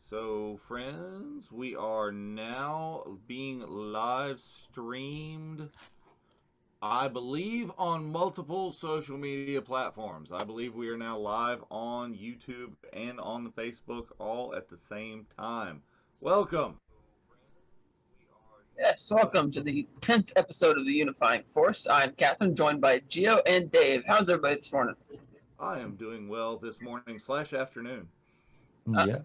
So, friends, we are now being live streamed, I believe, on multiple social media platforms. I believe we are now live on YouTube and on the Facebook all at the same time. Welcome. Yes, welcome to the 10th episode of the Unifying Force. I'm Catherine, joined by Gio and Dave. How's everybody this morning? I am doing well this morning/afternoon. Yeah,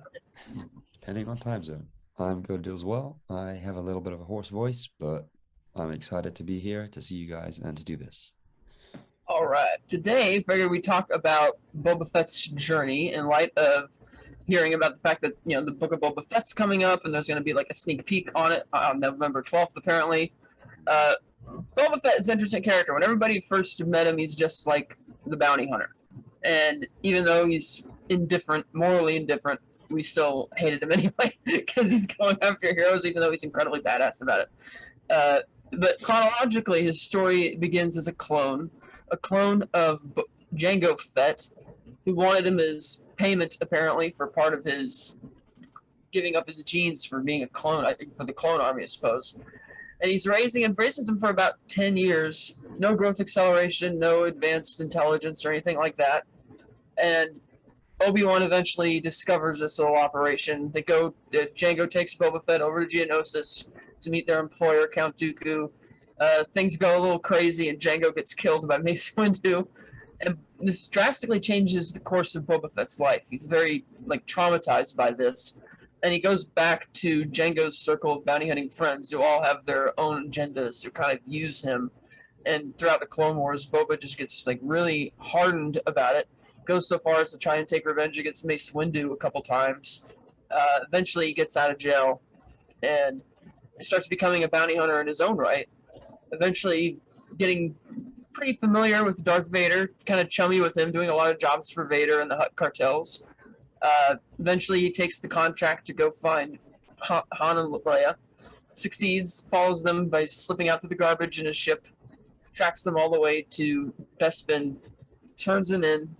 depending on time zone. I'm good as well. I have a little bit of a hoarse voice, but I'm excited to be here to see you guys and to do this. All right. Today, I figure we talk about Boba Fett's journey in light of hearing about the fact that, the book of Boba Fett's coming up and there's going to be like a sneak peek on it on November 12th, apparently. Boba Fett is an interesting character. When everybody first met him, he's just like the bounty hunter. And even though he's indifferent, morally indifferent, we still hated him anyway because he's going after heroes, even though he's incredibly badass about it. But chronologically, his story begins as a clone of Jango Fett, who wanted him as payment, apparently, for part of his giving up his genes for being a clone, I think, for the clone army, I suppose. And he's raising and raises him for about 10 years. No growth acceleration, no advanced intelligence or anything like that. And Obi-Wan eventually discovers this little operation. Jango takes Boba Fett over to Geonosis to meet their employer, Count Dooku. Things go a little crazy, and Jango gets killed by Mace Windu. And this drastically changes the course of Boba Fett's life. He's very traumatized by this, and he goes back to Jango's circle of bounty hunting friends who all have their own agendas who kind of use him. And throughout the Clone Wars, Boba just gets really hardened about it. Goes so far as to try and take revenge against Mace Windu a couple times. Eventually, he gets out of jail and starts becoming a bounty hunter in his own right. Eventually, getting pretty familiar with Darth Vader, kind of chummy with him, doing a lot of jobs for Vader and the Hutt cartels. Eventually, he takes the contract to go find Han and Leia. Succeeds, follows them by slipping out through the garbage in his ship, tracks them all the way to Bespin, turns them in.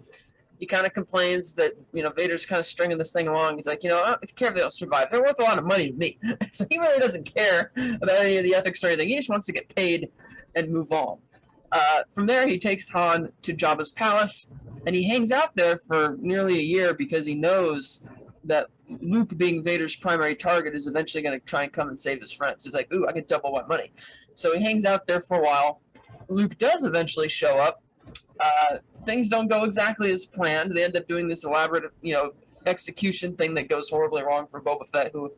He kind of complains that, Vader's kind of stringing this thing along. He's like, I don't care if they don't survive. They're worth a lot of money to me. So he really doesn't care about any of the ethics or anything. He just wants to get paid and move on. From there, he takes Han to Jabba's palace, and he hangs out there for nearly a year because he knows that Luke, being Vader's primary target, is eventually going to try and come and save his friends. He's like, ooh, I can double my money. So he hangs out there for a while. Luke does eventually show up. Things don't go exactly as planned. They end up doing this elaborate, execution thing that goes horribly wrong for Boba Fett, who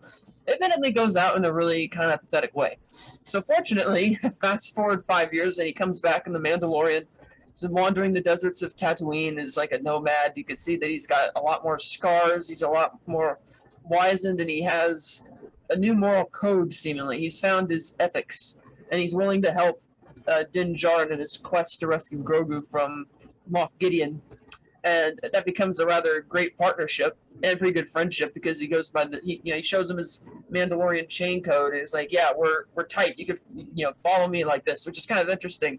admittedly goes out in a really kind of pathetic way. So fortunately, fast forward 5 years, and he comes back in the Mandalorian. He's wandering the deserts of Tatooine as like a nomad. You can see that he's got a lot more scars. He's a lot more wizened, and he has a new moral code, seemingly. He's found his ethics, and he's willing to help Din Djarin in his quest to rescue Grogu from Moff Gideon. And that becomes a rather great partnership and pretty good friendship because he goes by he shows him his Mandalorian chain code and he's like, yeah, we're tight. You could follow me like this, which is kind of interesting.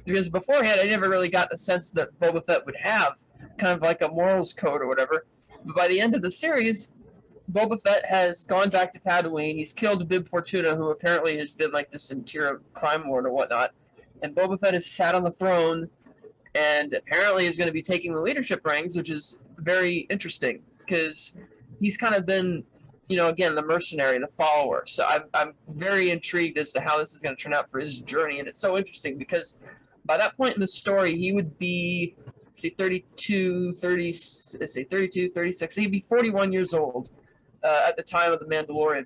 Because beforehand, I never really got the sense that Boba Fett would have kind of like a morals code or whatever. But by the end of the series, Boba Fett has gone back to Tatooine. He's killed Bib Fortuna, who apparently has been like this interior crime lord or whatnot. And Boba Fett has sat on the throne and apparently is going to be taking the leadership ranks, which is very interesting because he's kind of been, again, the mercenary, the follower. So I'm very intrigued as to how this is going to turn out for his journey. And it's so interesting because by that point in the story, he would be, say, 32, 36. So he'd be 41 years old at the time of the Mandalorian.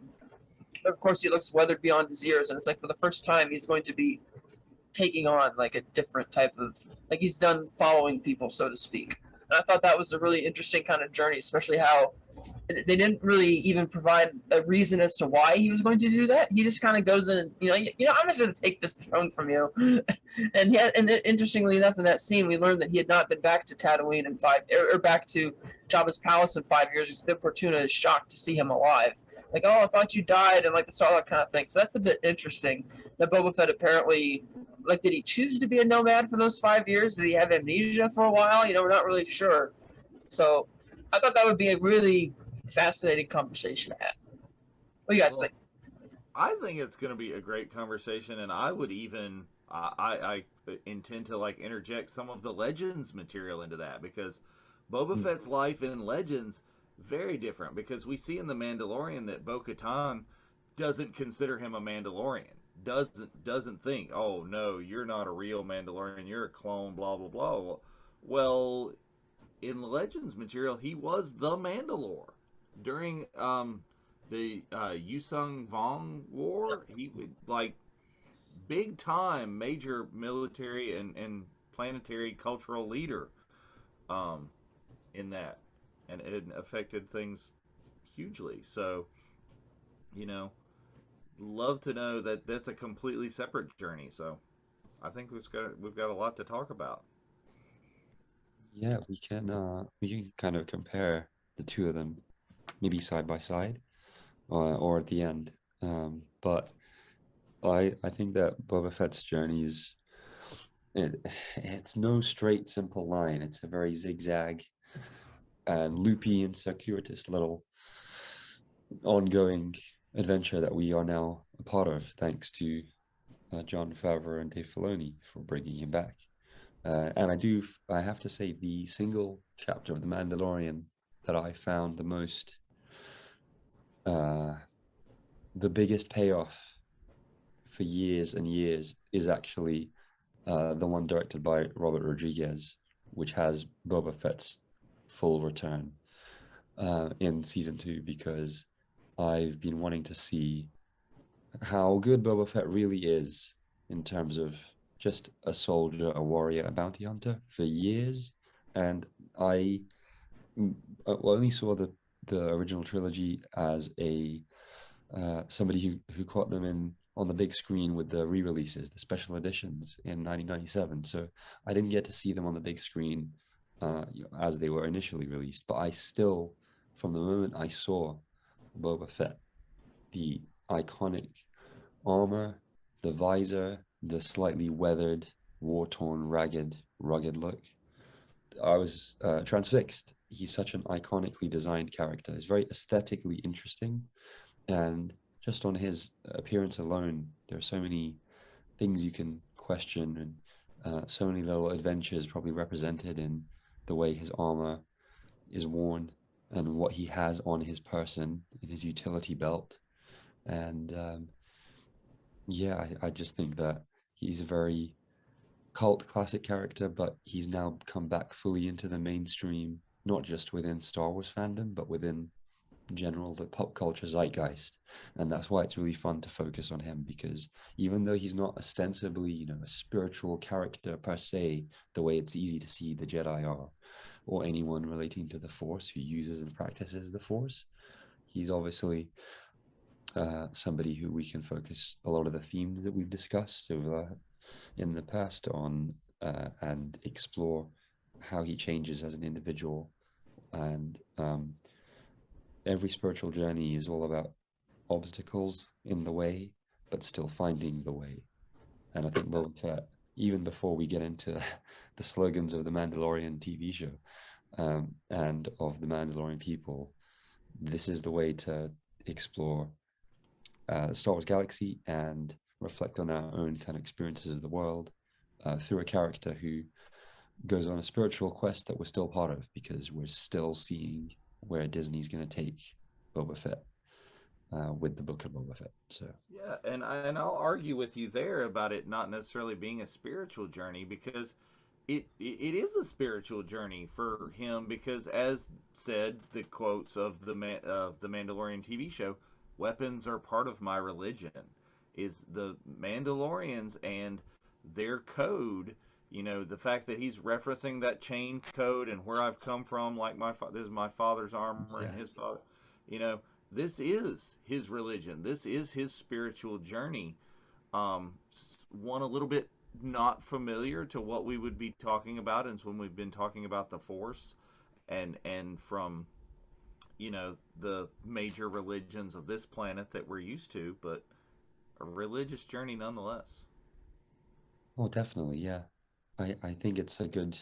Of course, he looks weathered beyond his years, and it's like for the first time he's going to be taking on like a different type of, like he's done following people, so to speak. And I thought that was a really interesting kind of journey, especially how they didn't really even provide a reason as to why he was going to do that. He just kind of goes in and, I'm just going to take this throne from you. and interestingly enough, in that scene, we learned that he had not been back to Tatooine in back to Jabba's palace in 5 years. Because Bib Fortuna is shocked to see him alive. Like, oh, I thought you died, and like the Starlight kind of thing. So that's a bit interesting. That Boba Fett apparently, like, did he choose to be a nomad for those 5 years? Did he have amnesia for a while? We're not really sure. So I thought that would be a really fascinating conversation to have. What do you guys think? I think it's going to be a great conversation, and I would even I intend to like interject some of the Legends material into that, because Boba Fett's life in Legends very different, because we see in the Mandalorian that Bo-Katan doesn't consider him a Mandalorian. Doesn't think, oh no, you're not a real Mandalorian, you're a clone, blah blah blah. Well, in Legends material, he was the Mandalore during the Yusung Vong War. He would, like, big time major military and planetary cultural leader in that, and it affected things hugely. So, love to know that that's a completely separate journey. So I think we've got a lot to talk about. Yeah, we can kind of compare the two of them, maybe side by side, or at the end. But I think that Boba Fett's journey is it's no straight simple line. It's a very zigzag and loopy and circuitous little ongoing adventure that we are now a part of, thanks to Jon Favreau and Dave Filoni for bringing him back. And I have to say, the single chapter of The Mandalorian that I found the most, the biggest payoff for years and years is actually the one directed by Robert Rodriguez, which has Boba Fett's full return in season 2, because I've been wanting to see how good Boba Fett really is in terms of just a soldier, a warrior, a bounty hunter for years. And I only saw the original trilogy as a somebody who caught them on the big screen with the re-releases, the special editions in 1997. So I didn't get to see them on the big screen as they were initially released. But I still, from the moment I saw Boba Fett, the iconic armor, the visor, the slightly weathered, war-torn, rugged look, I was transfixed. He's such an iconically designed character. He's very aesthetically interesting, and just on his appearance alone, there are so many things you can question, and so many little adventures probably represented in the way his armor is worn and what he has on his person in his utility belt. And I just think that he's a very cult classic character, but he's now come back fully into the mainstream, not just within Star Wars fandom, but within general the pop culture zeitgeist. And that's why it's really fun to focus on him, because even though he's not ostensibly a spiritual character per se, the way it's easy to see the Jedi are, or anyone relating to the Force who uses and practices the Force, he's obviously somebody who we can focus a lot of the themes that we've discussed in the past on, and explore how he changes as an individual. And every spiritual journey is all about obstacles in the way, but still finding the way. And I think Boba Fett, even before we get into the slogans of the Mandalorian TV show, and of the Mandalorian people, this is the way to explore Star Wars galaxy and reflect on our own kind of experiences of the world through a character who goes on a spiritual quest that we're still part of, because we're still seeing where Disney's going to take Boba Fett with the book of Boba Fett. So Yeah, and I'll argue with you there about it not necessarily being a spiritual journey, because it is a spiritual journey for him, because as said, the quotes of the Mandalorian TV show, weapons are part of my religion, is the Mandalorians and their code. You know, the fact that he's referencing that chain code and where I've come from, like this is my father's armor yeah, and his father. You know, this is his religion. This is his spiritual journey. Um, One a little bit not familiar to what we would be talking about, and when we've been talking about the Force, and from the major religions of this planet that we're used to, but a religious journey nonetheless. oh, definitely, yeah. I think it's a good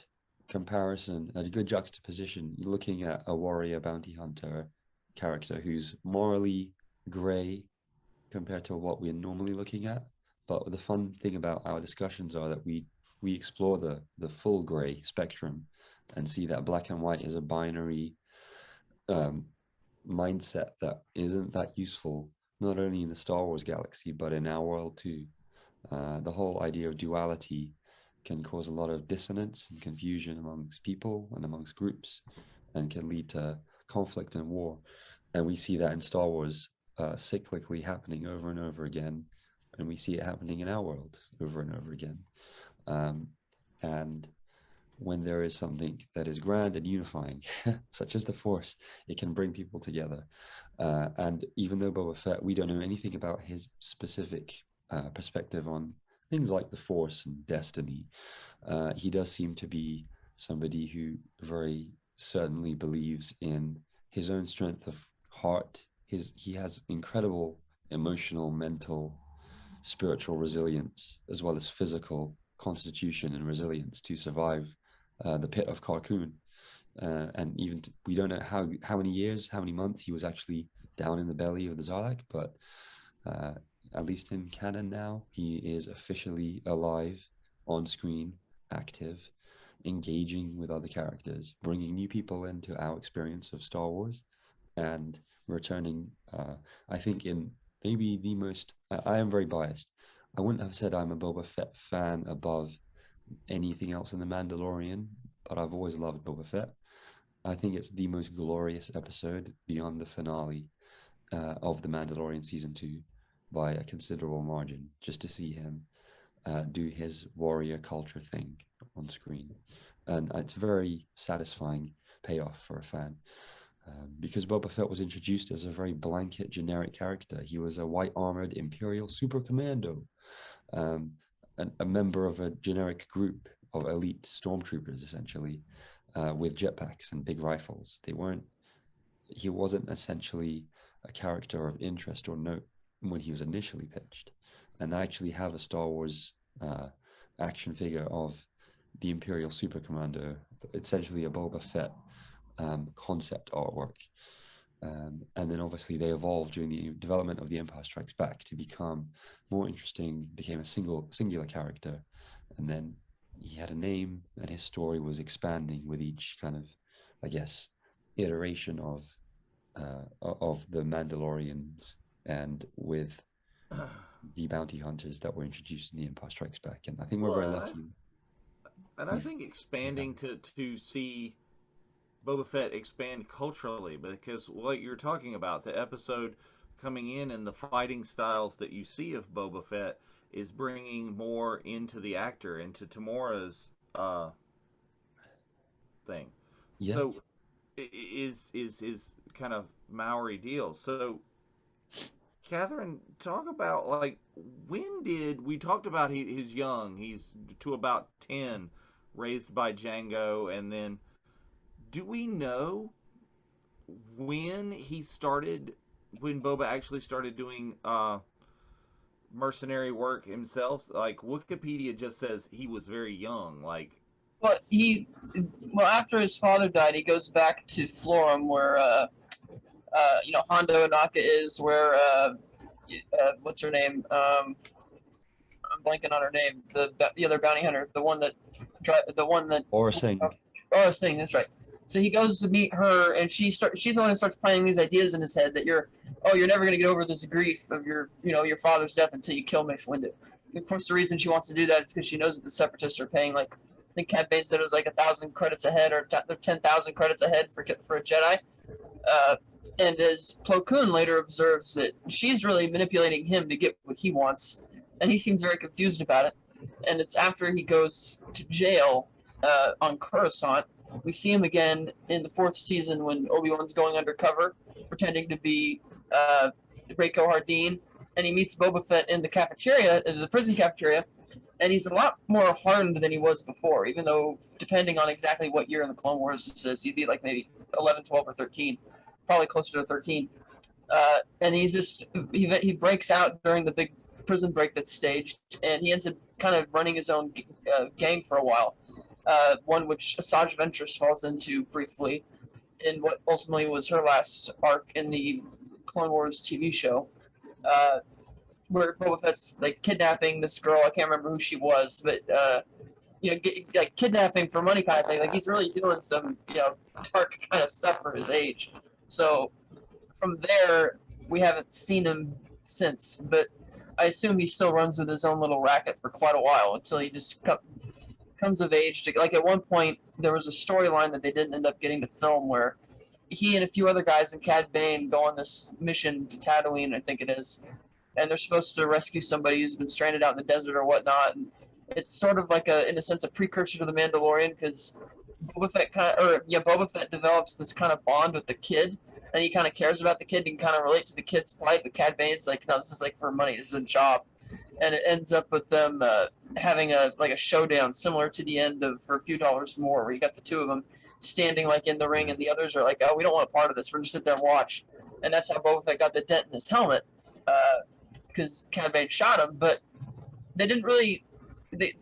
comparison, a good juxtaposition, looking at a warrior bounty hunter character who's morally grey compared to what we're normally looking at. But the fun thing about our discussions are that we explore the full grey spectrum and see that black and white is a binary um, mindset that isn't that useful, not only in the Star Wars galaxy, but in our world too. The whole idea of duality can cause a lot of dissonance and confusion amongst people and amongst groups, and can lead to conflict and war. And we see that in Star Wars cyclically happening over and over again, and we see it happening in our world over and over again. Um, and when there is something that is grand and unifying, such as the Force, it can bring people together. And even though Boba Fett, we don't know anything about his specific perspective on things like the Force and destiny, he does seem to be somebody who very certainly believes in his own strength of heart. He has incredible emotional, mental, spiritual resilience, as well as physical constitution and resilience to survive the pit of Carcoon. And even we don't know how many years, how many months he was actually down in the belly of the Zarlak, but uh, at least in canon now, he is officially alive, on screen, active, engaging with other characters, bringing new people into our experience of Star Wars, and returning. I think in maybe the most. I am very biased. I wouldn't have said I'm a Boba Fett fan above anything else in The Mandalorian, but I've always loved Boba Fett. I think it's the most glorious episode beyond the finale of The Mandalorian season 2 by a considerable margin, just to see him do his warrior culture thing on screen. And it's a very satisfying payoff for a fan. Because Boba Fett was introduced as a very blanket, generic character. He was a white armored Imperial super commando, um, a member of a generic group of elite stormtroopers, essentially, with jetpacks and big rifles. He wasn't essentially a character of interest or note when he was initially pitched. And I actually have a Star Wars action figure of the Imperial Super Commander, essentially a Boba Fett concept artwork. And then obviously they evolved during the development of The Empire Strikes Back to become more interesting, became a singular character. And then he had a name, and his story was expanding with each kind of, I guess, iteration of the Mandalorians, and with the bounty hunters that were introduced in The Empire Strikes Back. And I think we're Well, very lucky. I think expanding to see Boba Fett expand culturally, because what you're talking about, the episode coming in and the fighting styles that you see of Boba Fett is bringing more into the actor, into Tamora's thing. Yeah. So is kind of Maori deal. So Catherine, talk about, like, when did we talked about he's young, he's to about 10, raised by Django, and then do we know when he started, when Boba actually started doing mercenary work himself? Like, Wikipedia just says he was very young. Like, But after his father died, he goes back to Florum, where Hondo Ohnaka is, where what's her name? I'm blanking on her name. The other bounty hunter, the one that. Or Singh. Oh, Singh, that's right. So he goes to meet her, and she's the one who starts planting these ideas in his head that you're never going to get over this grief of your father's death until you kill Mace Windu. Of course, the reason she wants to do that is because she knows that the Separatists are paying, like, I think Cad Bane said it was like 1,000 credits ahead, or 10,000 credits ahead for a Jedi. And as Plo Koon later observes that she's really manipulating him to get what he wants, and he seems very confused about it. And it's after he goes to jail on Coruscant. We see him again in the 4th season when Obi-Wan's going undercover, pretending to be Reiko Hardeen, and he meets Boba Fett in the cafeteria, the prison cafeteria, and he's a lot more hardened than he was before, even though, depending on exactly what year in the Clone Wars it says, he'd be like maybe 11, 12, or 13, probably closer to 13. And he breaks out during the big prison break that's staged, and he ends up kind of running his own gang for a while, one which Asajj Ventress falls into briefly in what ultimately was her last arc in the Clone Wars TV show, where Boba Fett's like kidnapping this girl. I can't remember who she was, but like kidnapping for money kind of thing. Like, he's really doing some dark kind of stuff for his age. So from there, we haven't seen him since, but I assume he still runs with his own little racket for quite a while until he just comes of age. Like, at one point, there was a storyline that they didn't end up getting to film where he and a few other guys and Cad Bane go on this mission to Tatooine, I think it is, and they're supposed to rescue somebody who's been stranded out in the desert or whatnot. And it's sort of like in a sense, a precursor to the Mandalorian, because Boba Fett develops this kind of bond with the kid, and he kind of cares about the kid and kind of relate to the kid's plight. But Cad Bane's like, no, this is like for money. This is a job. And it ends up with them having a showdown similar to the end of For a Few Dollars More, where you got the two of them standing like in the ring, and the others are like, oh, we don't want a part of this. We're just sit there and watch. And that's how Boba Fett got the dent in his helmet, because Cad Bane shot him. But they didn't really.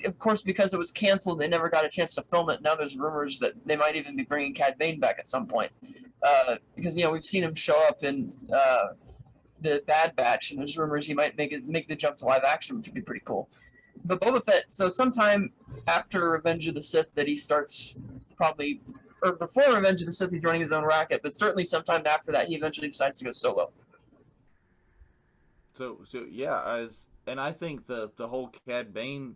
Of course, because it was canceled, they never got a chance to film it. Now there's rumors that they might even be bringing Cad Bane back at some point, because we've seen him show up in the Bad Batch, and there's rumors he might make the jump to live action, which would be pretty cool. But Boba Fett, so sometime after Revenge of the Sith that he starts probably, or before Revenge of the Sith he's running his own racket, but certainly sometime after that he eventually decides to go solo. So yeah, and I think the whole Cad Bane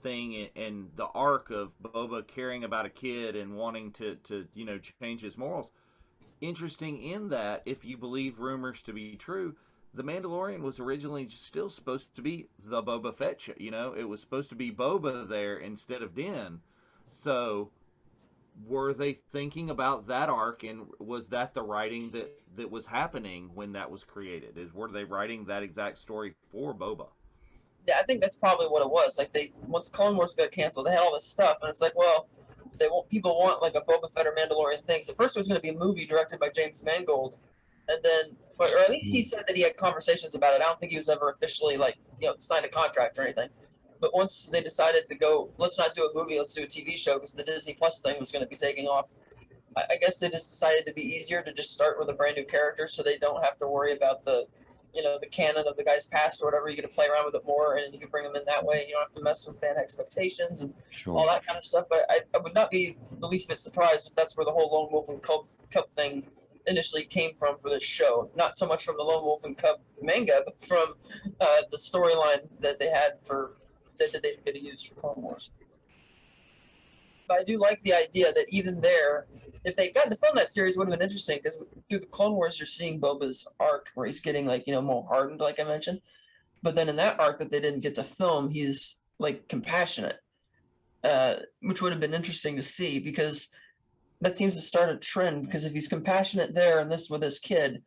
thing and the arc of Boba caring about a kid and wanting to change his morals, interesting in that, if you believe rumors to be true, the Mandalorian was originally still supposed to be the Boba Fett show. It was supposed to be Boba there instead of Din. So were they thinking about that arc, and was that the writing that was happening when that was created? Were they writing that exact story for Boba? Yeah, I think that's probably what it was. Like, once Clone Wars got canceled, they had all this stuff, and it's like, well, people want like a Boba Fett or Mandalorian thing. So first it was going to be a movie directed by James Mangold, and then, or at least he said that he had conversations about it. I don't think he was ever officially signed a contract or anything. But once they decided to go, let's not do a movie, let's do a TV show, because the Disney Plus thing was going to be taking off. I guess they just decided to be easier to just start with a brand new character, so they don't have to worry about the canon of the guy's past or whatever. You get to play around with it more, and you can bring them in that way. You don't have to mess with fan expectations and all that kind of stuff. But I would not be the least bit surprised if that's where the whole Lone Wolf and Cub thing initially came from for this show. Not so much from the Lone Wolf and Cub manga, but from the storyline that they had that they didn't get to use for Clone Wars. But I do like the idea that even there, if they got to film that series, it would have been interesting, because through the Clone Wars, you're seeing Boba's arc where he's getting more hardened, like I mentioned. But then in that arc that they didn't get to film, he's like compassionate, which would have been interesting to see, because that seems to start a trend. Because if he's compassionate there and this with his kid,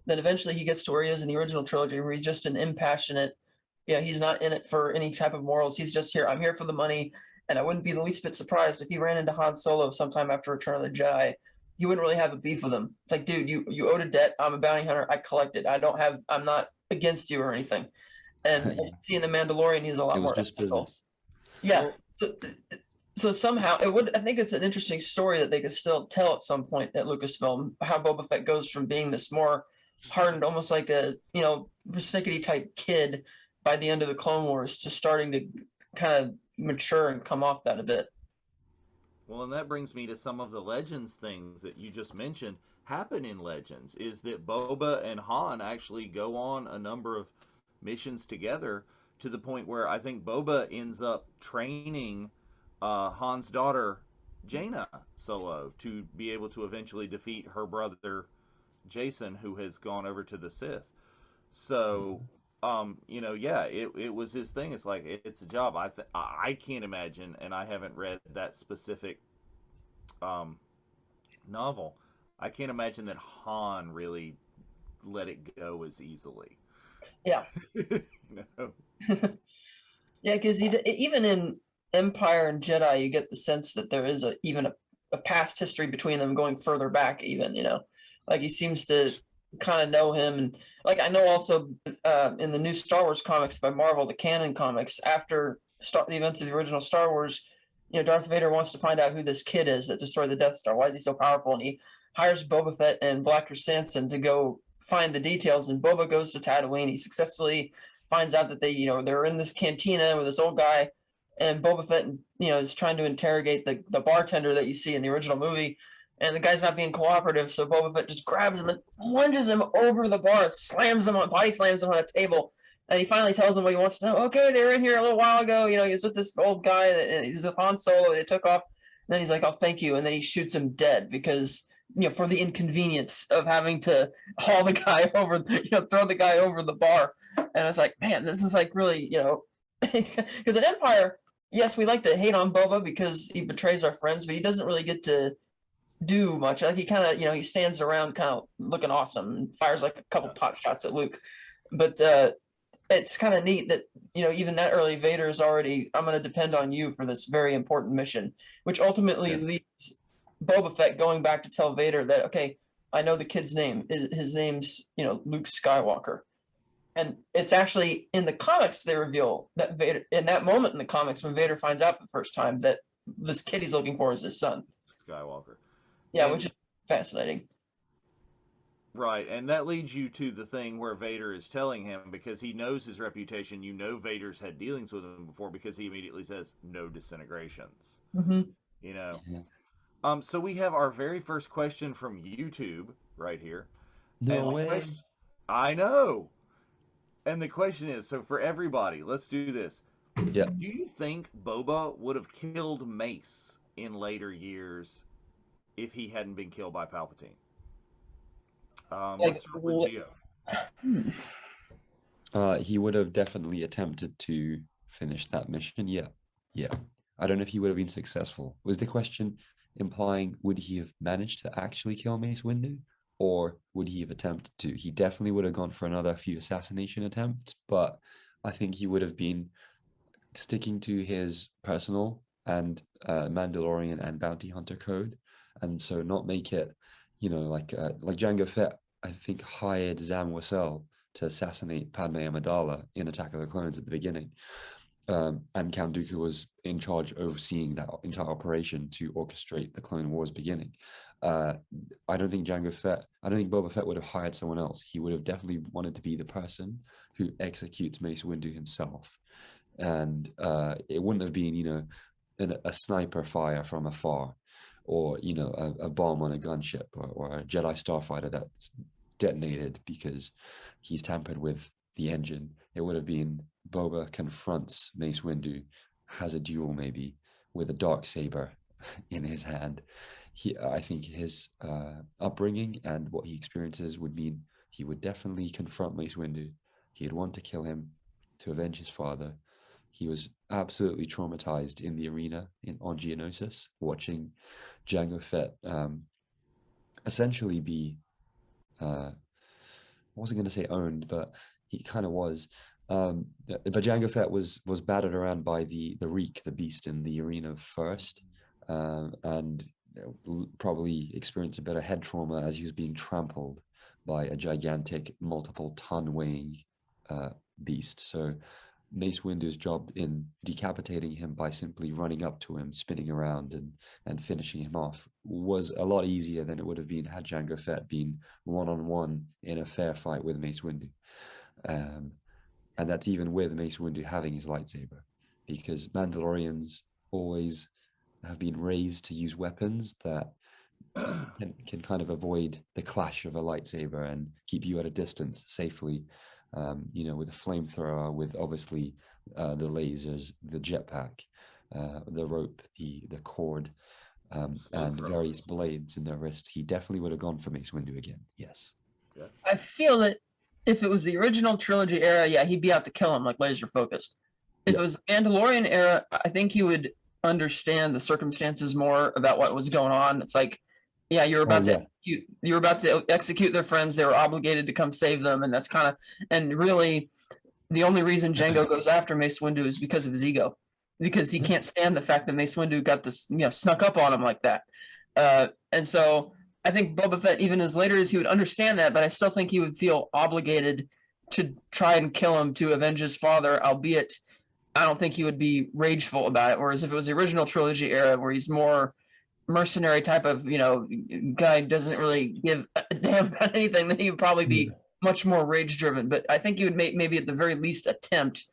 then eventually he gets to where he is in the original trilogy, where he's just an impassionate. He's not in it for any type of morals. He's just here. I'm here for the money. And I wouldn't be the least bit surprised if he ran into Han Solo sometime after Return of the Jedi. You wouldn't really have a beef with him. It's like, dude, you owed a debt. I'm a bounty hunter. I collected. I'm not against you or anything. And seeing the Mandalorian, he's a lot more ethical. Yeah. So somehow it would. I think it's an interesting story that they could still tell at some point at Lucasfilm, how Boba Fett goes from being this more hardened, almost like a persnickety type kid by the end of the Clone Wars, to starting to kind of mature and come off that a bit. Well, and that brings me to some of the Legends things that you just mentioned happen in Legends. Is that Boba and Han actually go on a number of missions together to the point where I think Boba ends up training Han's daughter Jaina Solo to be able to eventually defeat her brother Jason, who has gone over to the Sith. So, yeah, it was his thing. It's like it's a job. I can't imagine, and I haven't read that specific um, novel. I can't imagine that Han really let it go as easily. Yeah. No. Yeah, because even in Empire and Jedi, you get the sense that there is even a past history between them, going further back. Even like he seems to kind of know him, and like I know also in the new Star Wars comics by Marvel, the canon comics, after the events of the original Star Wars, Darth Vader wants to find out who this kid is that destroyed the Death Star. Why is he so powerful? And he hires Boba Fett and Blacker Sanson to go find the details. And Boba goes to Tatooine. He successfully finds out that they're in this cantina with this old guy, and Boba Fett, is trying to interrogate the bartender that you see in the original movie, and the guy's not being cooperative. So Boba Fett just grabs him and lunges him over the bar and body slams him on a table. And he finally tells him what he wants to know. Okay, they were in here a little while ago. He was with this old guy, and he was with Han Solo. And it took off. And then he's like, "Oh, thank you." And then he shoots him dead because for the inconvenience of having to haul the guy over, throw the guy over the bar. And I was like, man, this is like really, because in Empire, yes, we like to hate on Boba because he betrays our friends, but he doesn't really get to do much. Like he kind of, he stands around kind of looking awesome and fires like a couple pot shots at Luke. But it's kind of neat that, even that early Vader is already, I'm going to depend on you for this very important mission, which ultimately leads Boba Fett going back to tell Vader that, okay, I know the kid's name. His name's, Luke Skywalker. And it's actually in the comics, they reveal that Vader, in that moment in the comics, when Vader finds out for the first time that this kid he's looking for is his son. Skywalker. Yeah, which is fascinating. Right, and that leads you to the thing where Vader is telling him, because he knows his reputation, Vader's had dealings with him before, because he immediately says, no disintegrations. Mm-hmm. So we have our very first question from YouTube right here. No way. I know. And the question is, so for everybody, let's do this. Yeah. Do you think Boba would have killed Mace in later years if he hadn't been killed by Palpatine? Let's start with Gio. He would have definitely attempted to finish that mission. Yeah. I don't know if he would have been successful. Was the question implying would he have managed to actually kill Mace Windu? Or would he have attempted to? He definitely would have gone for another few assassination attempts, but I think he would have been sticking to his personal and Mandalorian and bounty hunter code, and so not make it, like Jango Fett, I think, hired Zam Wesell to assassinate Padme Amidala in Attack of the Clones at the beginning. And Count Dooku was in charge overseeing that entire operation to orchestrate the Clone Wars beginning. I don't think Boba Fett would have hired someone else. He would have definitely wanted to be the person who executes Mace Windu himself. And it wouldn't have been, a sniper fire from afar, or, a bomb on a gunship, or a Jedi starfighter that's detonated because he's tampered with the engine. It would have been Boba confronts Mace Windu, has a duel maybe with a dark saber in his hand. I think his upbringing and what he experiences would mean he would definitely confront Mace Windu. He'd want to kill him to avenge his father. He was absolutely traumatized in the arena on Geonosis, watching Jango Fett essentially be, I wasn't going to say owned, but he kind of was. But Jango Fett was battered around by the Reek, the beast in the arena first, and probably experienced a bit of head trauma as he was being trampled by a gigantic, multiple ton weighing beast. So Mace Windu's job in decapitating him by simply running up to him, spinning around, and finishing him off was a lot easier than it would have been had Jango Fett been one-on-one in a fair fight with Mace Windu. And that's even with Mace Windu having his lightsaber, because Mandalorians always have been raised to use weapons that can kind of avoid the clash of a lightsaber and keep you at a distance safely. With a flamethrower, with obviously the lasers, the jetpack, the rope, the cord, and various blades in their wrists. He definitely would have gone for Mace Windu again. Yes. Yeah. I feel that if it was the original trilogy era, yeah, he'd be out to kill him, like laser focused. If it was the Mandalorian era, I think he would understand the circumstances more about what was going on. It's like, yeah, you were about to execute their friends. They were obligated to come save them, and that's kind of, and really, the only reason Jango goes after Mace Windu is because of his ego, because he can't stand the fact that Mace Windu got this, snuck up on him like that, and so I think Boba Fett, even as later as he would understand that, but I still think he would feel obligated to try and kill him to avenge his father, albeit I don't think he would be rageful about it. Whereas if it was the original trilogy era, where he's more mercenary type of guy, doesn't really give a damn about anything, then he would probably be much more rage driven. But I think he would maybe at the very least attempt,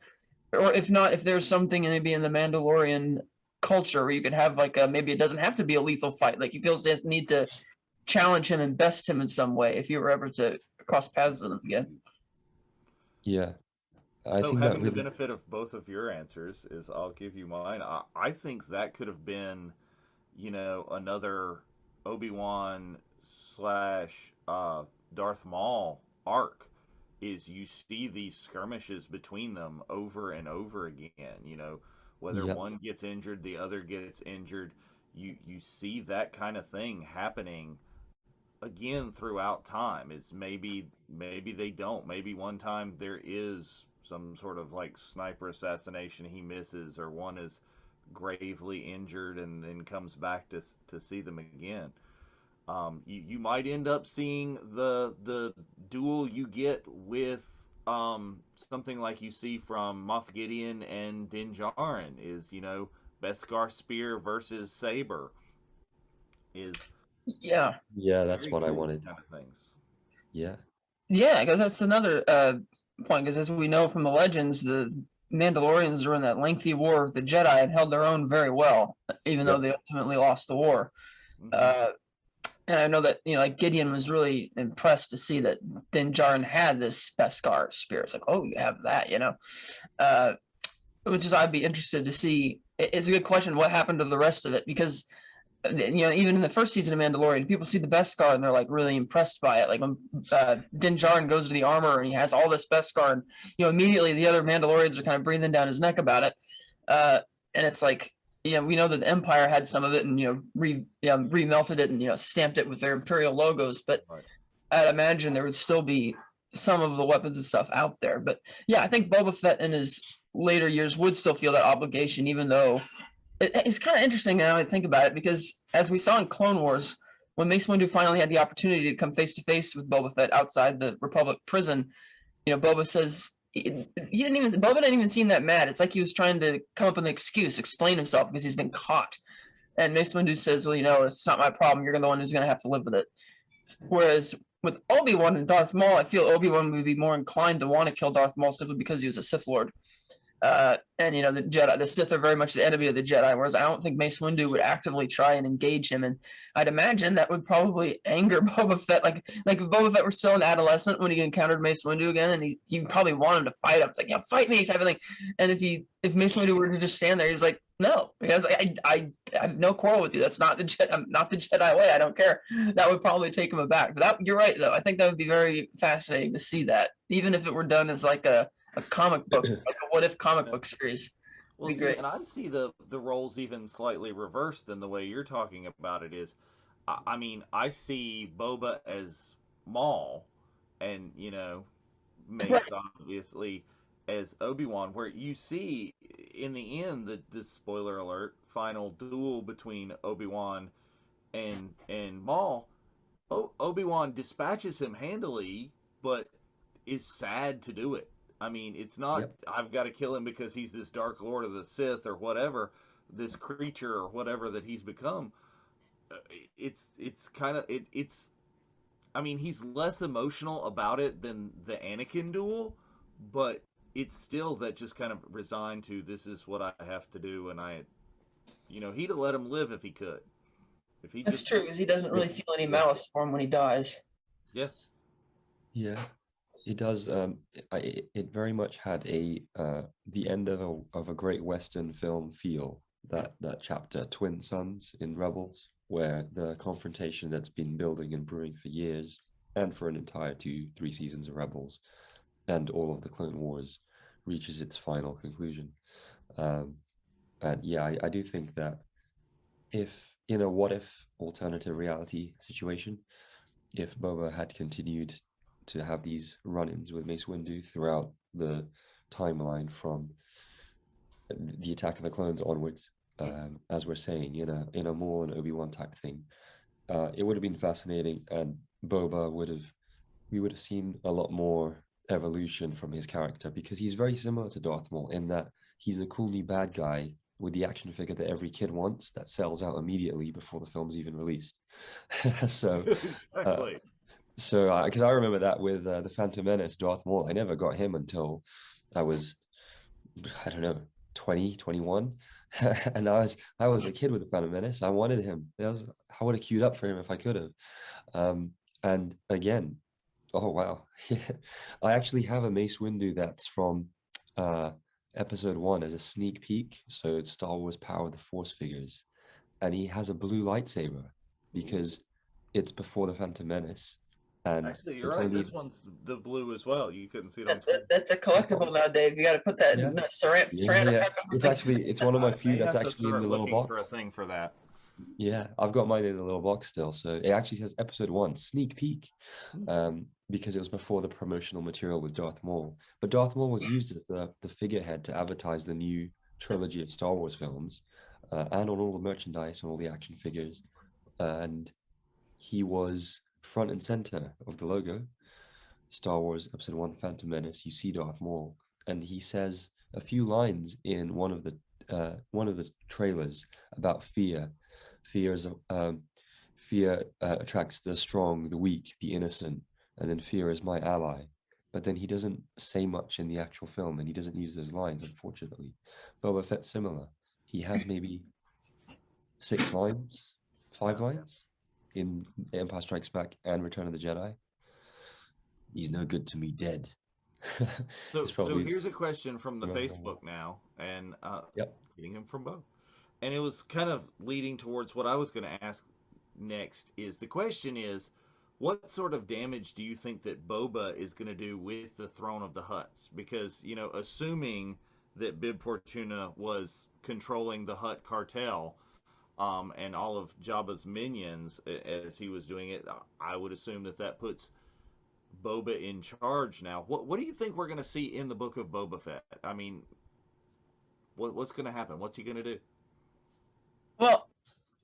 or if not, if there's something maybe in the Mandalorian culture where you could have like maybe it doesn't have to be a lethal fight, like he feels the need to challenge him and best him in some way if you were ever to cross paths with him again. Yeah. So having the benefit of both of your answers, is I'll give you mine. I think that could have been, another Obi-Wan slash Darth Maul arc. Is you see these skirmishes between them over and over again. Whether one gets injured, the other gets injured. You see that kind of thing happening again throughout time. Is maybe they don't. Maybe one time there is some sort of like sniper assassination, he misses, or one is gravely injured and then comes back to see them again. You might end up seeing the duel you get with something like you see from Moff Gideon and Din Djarin, is Beskar spear versus saber, is that's what I wanted. Kind of things. Because that's another point, because as we know from the legends, the Mandalorians during that lengthy war with the Jedi had held their own very well, even though they ultimately lost the war. And I know that like Gideon was really impressed to see that Din Djarin had this Beskar spear. It's like, oh, you have that, which is, I'd be interested to see. It's a good question. What happened to the rest of it? Because even in the first season of Mandalorian, people see the Beskar and they're like really impressed by it. Like when Din Djarin goes to the armor and he has all this Beskar, and immediately the other Mandalorians are kind of breathing down his neck about it. And it's like, we know that the Empire had some of it and remelted it and stamped it with their Imperial logos. But I'd imagine there would still be some of the weapons and stuff out there. But yeah, I think Boba Fett in his later years would still feel that obligation, even though. It's kind of interesting now to think about it, because as we saw in Clone Wars, when Mace Windu finally had the opportunity to come face to face with Boba Fett outside the Republic prison, Boba says Boba didn't even seem that mad. It's like he was trying to come up with an excuse, explain himself because he's been caught. And Mace Windu says, well, it's not my problem. You're the one who's going to have to live with it. Whereas with Obi-Wan and Darth Maul, I feel Obi-Wan would be more inclined to want to kill Darth Maul simply because he was a Sith Lord. And the Jedi, the Sith are very much the enemy of the Jedi, whereas I don't think Mace Windu would actively try and engage him, and I'd imagine that would probably anger Boba Fett. Like if Boba Fett were still an adolescent when he encountered Mace Windu again, and he probably wanted to fight him. It's like, fight me, type of thing. And if Mace Windu were to just stand there, he's like, no, because I have no quarrel with you. That's not the Jedi. I'm not the Jedi way. I don't care. That would probably take him aback. But you're right, though. I think that would be very fascinating to see that, even if it were done as like a comic book, like a what if comic book series. Well, see, and I see the roles even slightly reversed than the way you're talking about it. Is I mean, I see Boba as Maul, and Mace obviously as Obi-Wan, where you see in the end the spoiler alert final duel between Obi-Wan and Maul. Obi-Wan dispatches him handily, but is sad to do it. I mean, it's not Yep. I've got to kill him because he's this Dark Lord of the Sith or whatever, this creature or whatever that he's become. Uh, it's kind of it's. I mean, he's less emotional about it than the Anakin duel, but it's still that just kind of resigned to this is what I have to do, and he'd have let him live if he could. If he That's just, true, because he doesn't really Yep. feel any malice for him when he dies. yeah, Yeah, it does. It very much had the end of a great Western film feel. That chapter, Twin Sons in Rebels, where the confrontation that's been building and brewing for years, and for an entire 2-3 seasons of Rebels, and all of the Clone Wars, reaches its final conclusion. Um, and yeah, I do think that if in a what if alternative reality situation, if Boba had continued to have these run-ins with Mace Windu throughout the timeline from the Attack of the Clones onwards, as we're saying, in a Maul and Obi-Wan type thing, it would have been fascinating, and we would have seen a lot more evolution from his character, because he's very similar to Darth Maul in that he's a cool new bad guy with the action figure that every kid wants that sells out immediately before the film's even released. So exactly. because I remember that with the Phantom Menace, Darth Maul, I never got him until I was, I don't know, 20, 21. And I was a kid with the Phantom Menace. I wanted him. I would have queued up for him if I could have. And again, oh wow, I actually have a Mace Windu that's from episode 1 as a sneak peek. So it's Star Wars Power of the Force figures, and he has a blue lightsaber because it's before the Phantom Menace. And Actually, you're it's right. only This one's the blue as well. You couldn't see it on That's a screen. collectible now, Dave. You got to put that Yeah. in saran Yeah. wrap. It's one of my I few may that's have to actually in start the little looking for a box. thing for that. Yeah, I've got mine in the little box still. So it actually says episode 1 sneak peek, because it was before the promotional material with Darth Maul. But Darth Maul was used as the figurehead to advertise the new trilogy of Star Wars films, and on all the merchandise and all the action figures, and he was front and center of the logo. Star Wars Episode 1 Phantom Menace, you see Darth Maul, and he says a few lines in one of the trailers about fear. Fear attracts the strong, the weak, the innocent, and then fear is my ally. But then he doesn't say much in the actual film, and he doesn't use those lines, unfortunately. Boba Fett's similar. He has maybe 6 lines, 5 lines in Empire Strikes Back and Return of the Jedi. He's no good to me dead. So probably... here's a question from the Facebook now, and Yep. getting him from Bo. And it was kind of leading towards what I was going to ask next. Is the question is, what sort of damage do you think that Boba is going to do with the Throne of the Hutts? Because, assuming that Bib Fortuna was controlling the Hutt cartel, and all of Jabba's minions as he was doing it, I would assume that puts Boba in charge now. What do you think we're going to see in the book of Boba Fett? I mean, what's going to happen? What's he going to do? Well,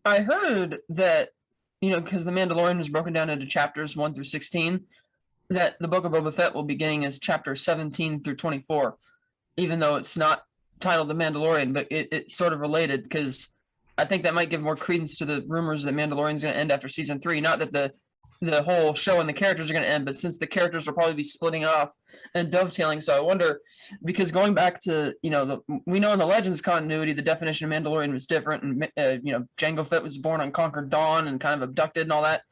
I heard that, because the Mandalorian was broken down into chapters 1 through 16, that the book of Boba Fett will be beginning as chapter 17 through 24, even though it's not titled The Mandalorian, but it's sort of related, because I think that might give more credence to the rumors that Mandalorian's going to end after season 3. Not that the whole show and the characters are going to end, but since the characters will probably be splitting off and dovetailing. So I wonder, because going back to, we know in the Legends continuity, the definition of Mandalorian was different. And, Jango Fett was born on Conquered Dawn and kind of abducted and all that.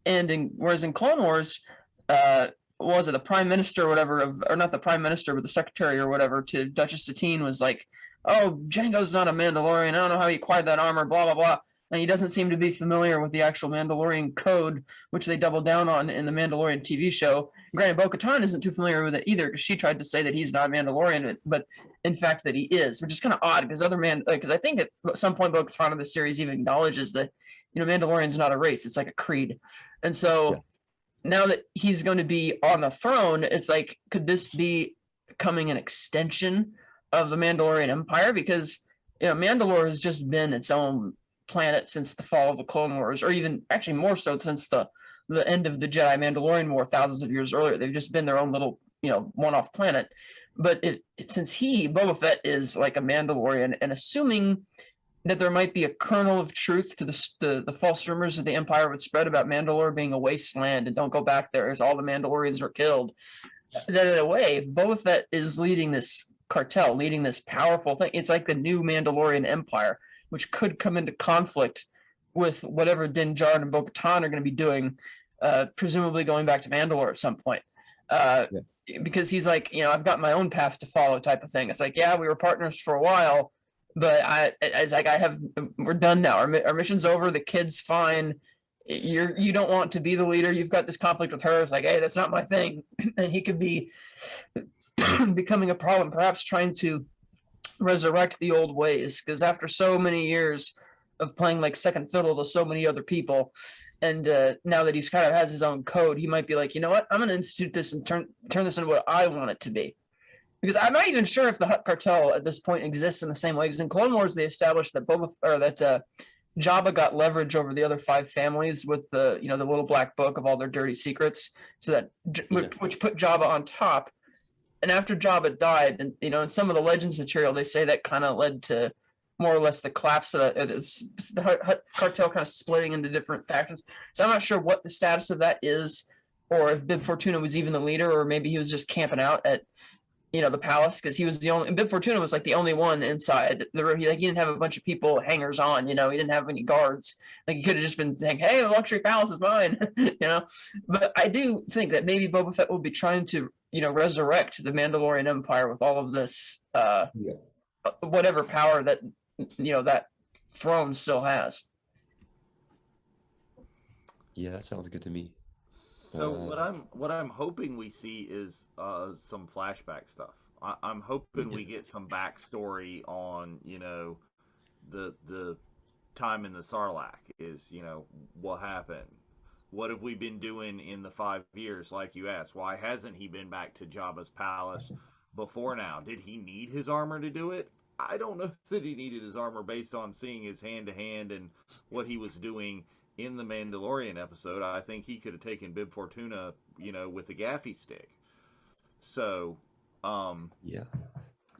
And whereas in Clone Wars, was it the prime minister or whatever, or not the prime minister, but the secretary or whatever to Duchess Satine was like, oh, Jango's not a Mandalorian. I don't know how he acquired that armor, blah, blah, blah. And he doesn't seem to be familiar with the actual Mandalorian code, which they doubled down on in the Mandalorian TV show. Granted, Bo-Katan isn't too familiar with it either, because she tried to say that he's not Mandalorian, but in fact that he is, which is kind of odd, because because I think at some point Bo-Katan in the series even acknowledges that, Mandalorian's not a race, it's like a creed. And so now that he's going to be on the throne, it's like, could this be becoming an extension of the Mandalorian Empire? Because, Mandalore has just been its own planet since the fall of the Clone Wars, or even actually more so since the end of the Jedi Mandalorian War thousands of years earlier. They've just been their own little one-off planet. But since Boba Fett is like a Mandalorian, and assuming that there might be a kernel of truth to the false rumors that the Empire would spread about Mandalore being a wasteland and don't go back there as all the Mandalorians were killed, that in a way, if Boba Fett is leading this cartel, leading this powerful thing, it's like the new Mandalorian Empire, which could come into conflict with whatever Din Djarin and Bo-Katan are going to be doing, presumably going back to Mandalore at some point. Because he's like, I've got my own path to follow type of thing. It's like, yeah, we were partners for a while, but we're done now. Our mission's over. The kid's fine. You don't want to be the leader. You've got this conflict with her. It's like, hey, that's not my thing. And he could be becoming a problem, perhaps trying to resurrect the old ways. Because after so many years of playing like second fiddle to so many other people, and now that he's kind of has his own code, he might be like, you know what, I'm going to institute this and turn this into what I want it to be. Because I'm not even sure if the Hutt cartel at this point exists in the same way. Because in Clone Wars, they established that Jabba got leverage over the other 5 families with the little black book of all their dirty secrets, so that which put Jabba on top. And after Jabba died, and in some of the Legends material, they say that kind of led to more or less the collapse of the Hutt cartel kind of splitting into different factions. So I'm not sure what the status of that is, or if Bib Fortuna was even the leader, or maybe he was just camping out at the palace, because he was the only. Bib Fortuna was like the only one inside the room. He didn't have a bunch of people hangers on. He didn't have any guards. Like, he could have just been saying, "Hey, the luxury palace is mine." But I do think that maybe Boba Fett will be trying to resurrect the Mandalorian Empire with all of this whatever power that that throne still has. Yeah, that sounds good to me. So what I'm hoping we see is some flashback stuff. I'm hoping we get some backstory on the time in the Sarlacc. Is what happened? What have we been doing in the 5 years? Like you asked, why hasn't he been back to Jabba's palace before now? Did he need his armor to do it? I don't know that he needed his armor based on seeing his hand-to-hand and what he was doing in the Mandalorian episode. I think he could have taken Bib Fortuna, with a gaffy stick. So, yeah.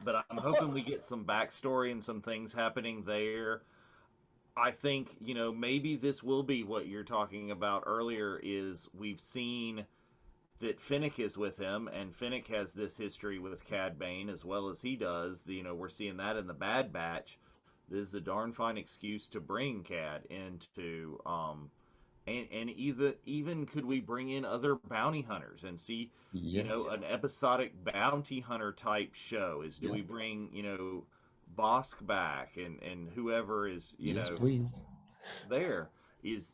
But I'm hoping we get some backstory and some things happening there. I think, maybe this will be what you're talking about earlier, is we've seen that Finnick is with him, and Finnick has this history with Cad Bane as well as he does. We're seeing that in the Bad Batch. This is a darn fine excuse to bring Cad into, and even could we bring in other bounty hunters and see, an episodic bounty hunter type show? Do we bring, Bosk back and whoever is, yes, please. There is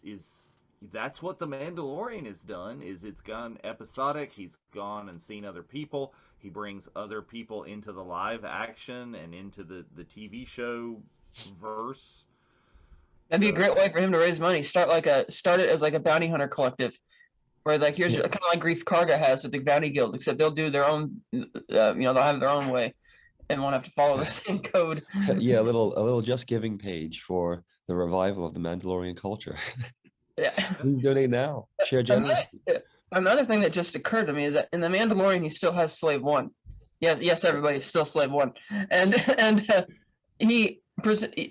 that's what the Mandalorian has done. It's gone episodic. He's gone and seen other people. He brings other people into the live action and into the TV show verse. That'd be a great way for him to raise money. Start it as like a bounty hunter collective, where like here's kind of like Grief Karga has with the Bounty Guild, except they'll do their own. They'll have their own way, and won't have to follow the same code. Yeah, a little Just Giving page for the revival of the Mandalorian culture. Yeah. Please donate now. Share generously. Another thing that just occurred to me is that in the Mandalorian, he still has Slave One. Yes, everybody, still Slave One, and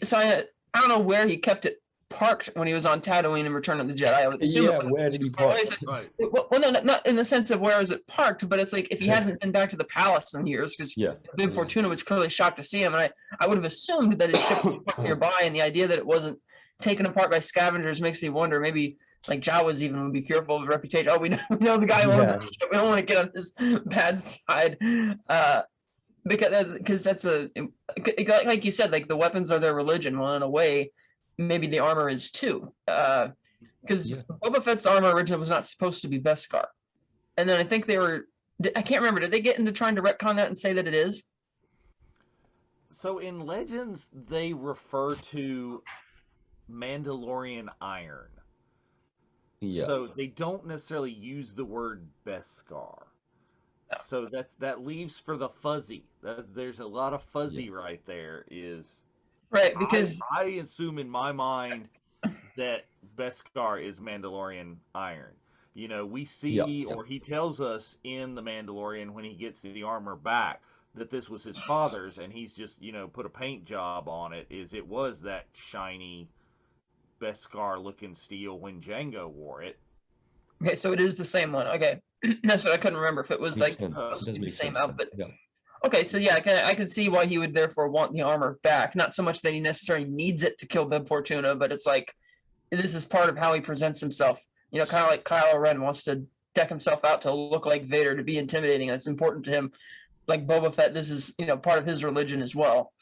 so I don't know where he kept it parked when he was on Tatooine in Return of the Jedi. I would assume. Yeah, where did he park? Right. Well, no, not in the sense of where is it parked, but it's like if he hasn't been back to the palace in years, because Bib Fortuna was clearly shocked to see him, and I would have assumed that his ship was nearby, and the idea that it wasn't taken apart by scavengers makes me wonder, maybe like Jawas even would be fearful of his reputation. Oh, we know the guy who owns the ship. We don't want to get on his bad side. Because that's like you said, like the weapons are their religion. Well, in a way, maybe the armor is too. Because Boba Fett's armor originally was not supposed to be Beskar, and then I think I can't remember. Did they get into trying to retcon that and say that it is? So in Legends, they refer to Mandalorian iron. Yeah. So they don't necessarily use the word Beskar. So that leaves for the fuzzy. There's a lot of fuzzy right there. Right, because I assume in my mind that Beskar is Mandalorian iron. You know, we Yeah, see, yeah. or he tells us in The Mandalorian when he gets the armor back that this was his father's, and he's just, you know, put a paint job on it. Is it was that shiny Beskar looking steel when Django wore it. Okay, so it is the same one. Okay, that's what I couldn't remember if it was Makes like sense. Uh, It supposed to does be the make same sense then. outfit. Yeah. Okay, so yeah, I can see why he would therefore want the armor back. Not so much that he necessarily needs it to kill Bib Fortuna, but it's like this is part of how he presents himself. You know, kind of like Kylo Ren wants to deck himself out to look like Vader, to be intimidating. That's important to him. Like Boba Fett, this is, you know, part of his religion as well.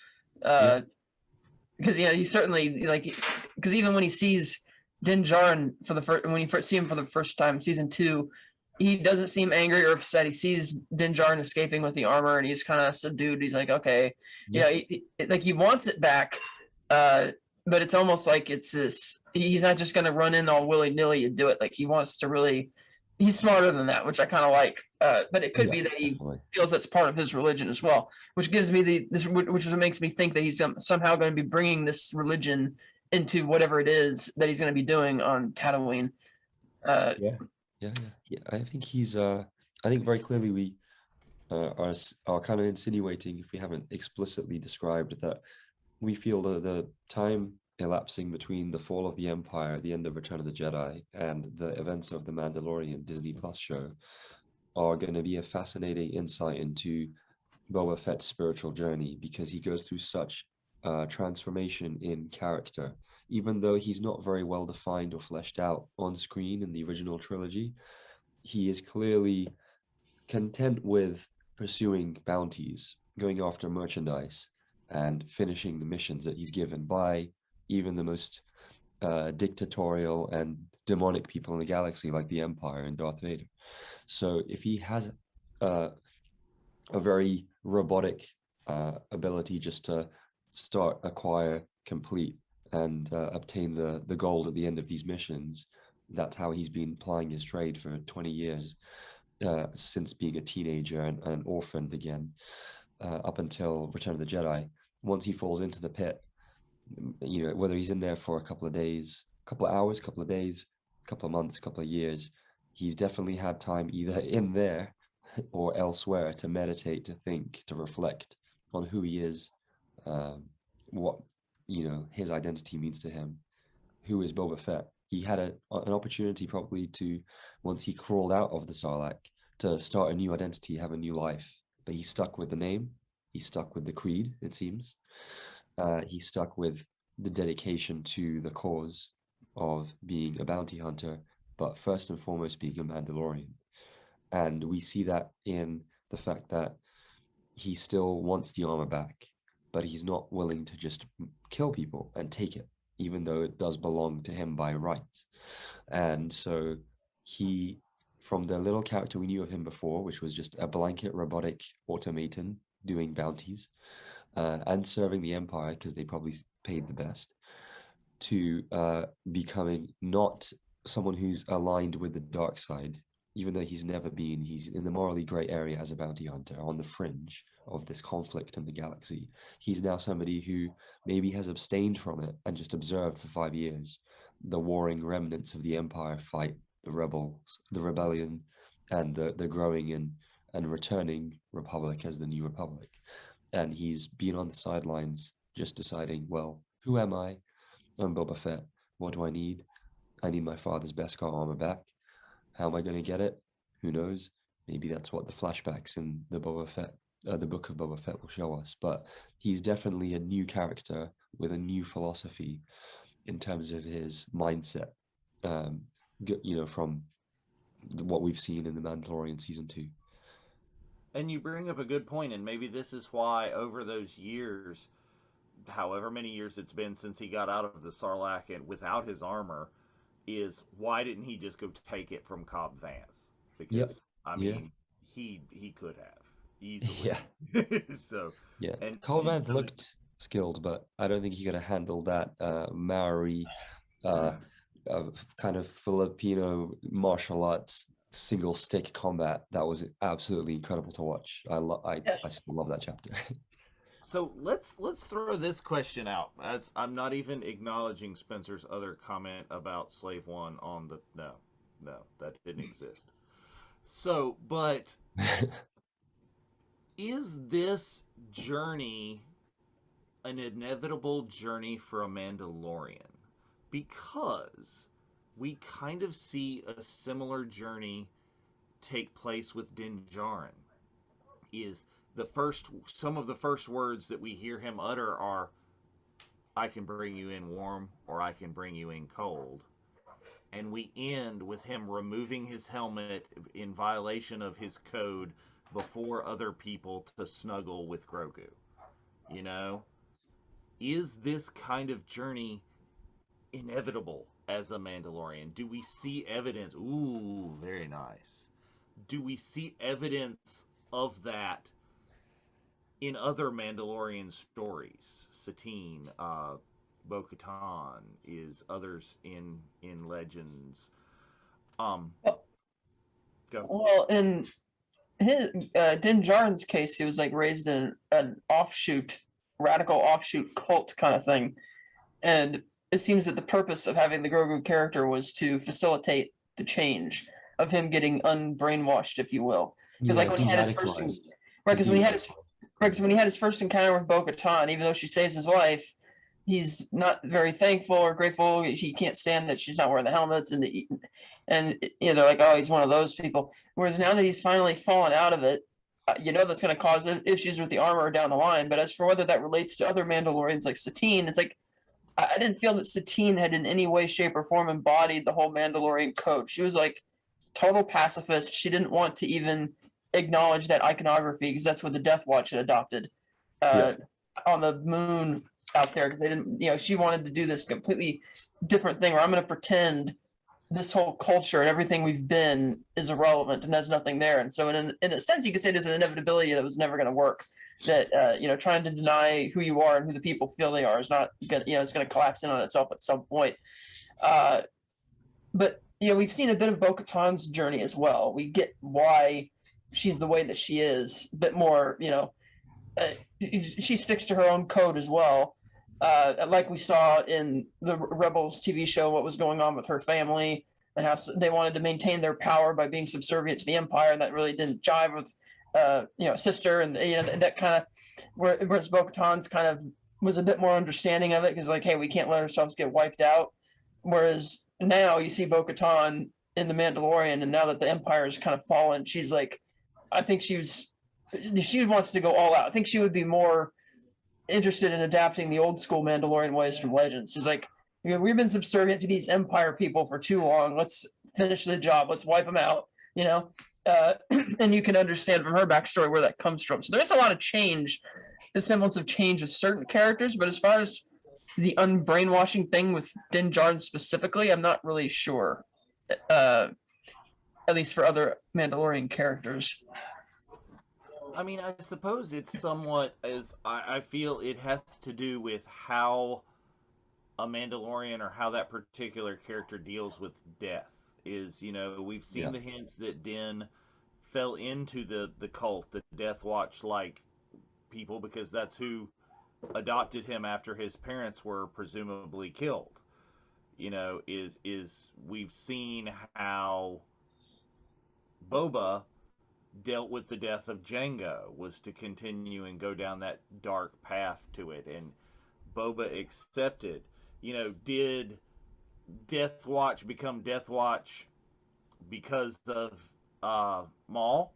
Yeah. Because he certainly, like, because even when he sees Din Djarin for the first, when you first see him for the first time, season 2, he doesn't seem angry or upset. He sees Din Djarin escaping with the armor, and he's kind of subdued. He's like, okay, you Yeah. know, like he wants it back, but it's almost like it's this. He's not just going to run in all willy nilly and do it. Like he wants to really. He's smarter than that, which I kind of like. But it could Yeah, be that he definitely. feels that's part of his religion as well, which gives me which makes me think that he's somehow going to be bringing this religion into whatever it is that he's going to be doing on Tatooine. Yeah. Yeah, yeah. Yeah. I think he's I think very clearly we are kind of insinuating, if we haven't explicitly described, that we feel the time elapsing between the fall of the Empire at the end of Return of the Jedi and the events of the Mandalorian Disney Plus show are going to be a fascinating insight into Boba Fett's spiritual journey, because he goes through such transformation in character. Even though he's not very well defined or fleshed out on screen in the original trilogy, he is clearly content with pursuing bounties, going after merchandise, and finishing the missions that he's given by even the most dictatorial and demonic people in the galaxy, like the Empire and Darth Vader. So if he has uh, a very robotic ability just to start, acquire, complete, and obtain the gold at the end of these missions, that's how he's been plying his trade for 20 years. Since being a teenager and orphaned again, up until Return of the Jedi. Once he falls into the pit, you know, whether he's in there for a couple of days, a couple of hours, a couple of days, a couple of months, a couple of years, he's definitely had time either in there or elsewhere to meditate, to think, to reflect on who he is, what, you know, his identity means to him. Who is Boba Fett? He had an opportunity probably to, once he crawled out of the Sarlacc, to start a new identity, have a new life. But he stuck with the name. He stuck with the creed, it seems. He stuck with the dedication to the cause of being a bounty hunter, but first and foremost being a Mandalorian. And we see that in the fact that he still wants the armor back, but he's not willing to just kill people and take it, even though it does belong to him by right. And so he, from the little character we knew of him before, which was just a blanket robotic automaton doing bounties and serving the Empire because they probably paid the best, to becoming not someone who's aligned with the dark side, even though he's never been. He's in the morally gray area as a bounty hunter on the fringe of this conflict in the galaxy. He's now somebody who maybe has abstained from it and just observed for 5 years the warring remnants of the Empire fight the rebels, the rebellion, and the growing and returning Republic as the new Republic. And he's been on the sidelines just deciding, well, who am I? I'm Boba Fett. What do I need? I need my father's Beskar armor back. How am I going to get it? Who knows? Maybe that's what the flashbacks in the the book of Boba Fett will show us. But he's definitely a new character with a new philosophy in terms of his mindset. You know, from what we've seen in the Mandalorian season 2. And you bring up a good point, and maybe this is why over those years, however many years it's been since he got out of the Sarlacc and without his armor, is why didn't he just go take it from Cobb Vanth? Yep. Because I Yeah. mean, he could have easily. Yeah. So Yeah. and Colvanth looked skilled, but I don't think he could have handled that Maori kind of Filipino martial arts single stick combat. That was absolutely incredible to watch. I still love that chapter. so let's throw this question out. As I'm not even acknowledging Spencer's other comment about Slave One on the no. no, that didn't exist. So, but is this journey an inevitable journey for a Mandalorian? Because we kind of see a similar journey take place with Din Djarin. Is some of the first words that we hear him utter are, "I can bring you in warm, or I can bring you in cold." And we end with him removing his helmet in violation of his code before other people to snuggle with Grogu. You know, is this kind of journey inevitable as a Mandalorian? Do we see evidence? Ooh, very nice. Do we see evidence of that in other Mandalorian stories? Satine, Bo-Katan, is others in Legends. Go. Well, in his Din Djarin's case, he was like raised in an offshoot, radical offshoot cult kind of thing, and it seems that the purpose of having the Grogu character was to facilitate the change of him getting unbrainwashed, if you will. Because like when he had his first, right? Because when he had his right, because when he had his first encounter with Bo-Katan, even though she saves his life, he's not very thankful or grateful. He can't stand that she's not wearing the helmets, and you know, like, oh, he's one of those people. Whereas now that he's finally fallen out of it, you know that's going to cause issues with the armor down the line. But as for whether that relates to other Mandalorians like Satine, it's like I didn't feel that Satine had in any way, shape, or form embodied the whole Mandalorian code. She was like total pacifist. She didn't want to even acknowledge that iconography because that's what the Death Watch had adopted on the moon out there, because they didn't, you know, she wanted to do this completely different thing where I'm going to pretend this whole culture and everything we've been is irrelevant and there's nothing there. And so in a sense, you could say there's an inevitability that was never going to work, that, you know, trying to deny who you are and who the people feel they are is not going to, you know, it's going to collapse in on itself at some point. But, you know, we've seen a bit of Bo-Katan's journey as well. We get why she's the way that she is, a bit more, you know, she sticks to her own code as well. Like we saw in the Rebels TV show, what was going on with her family and how they wanted to maintain their power by being subservient to the Empire, and that really didn't jive with, you know, sister, and you know that kind of, whereas Bo-Katan's kind of was a bit more understanding of it because like, hey, we can't let ourselves get wiped out. Whereas now you see Bo-Katan in the Mandalorian, and now that the Empire has kind of fallen, she's like, I think she wants to go all out. I think she would be more interested in adapting the old school Mandalorian ways from Legends. She's like, you know, we've been subservient to these Empire people for too long. Let's finish the job. Let's wipe them out, you know? And you can understand from her backstory where that comes from. So there's a lot of change, the semblance of change with certain characters, but as far as the unbrainwashing thing with Din Djarin specifically, I'm not really sure. At least for other Mandalorian characters. I mean, I suppose it's somewhat as I feel it has to do with how a Mandalorian or how that particular character deals with death. Is, you know, we've seen the hints that Din fell into the cult, the Death Watch like people, because that's who adopted him after his parents were presumably killed. You know, is we've seen how Boba dealt with the death of Jango, was to continue and go down that dark path to it, and Boba accepted. You know, did Death Watch become Death Watch because of Maul?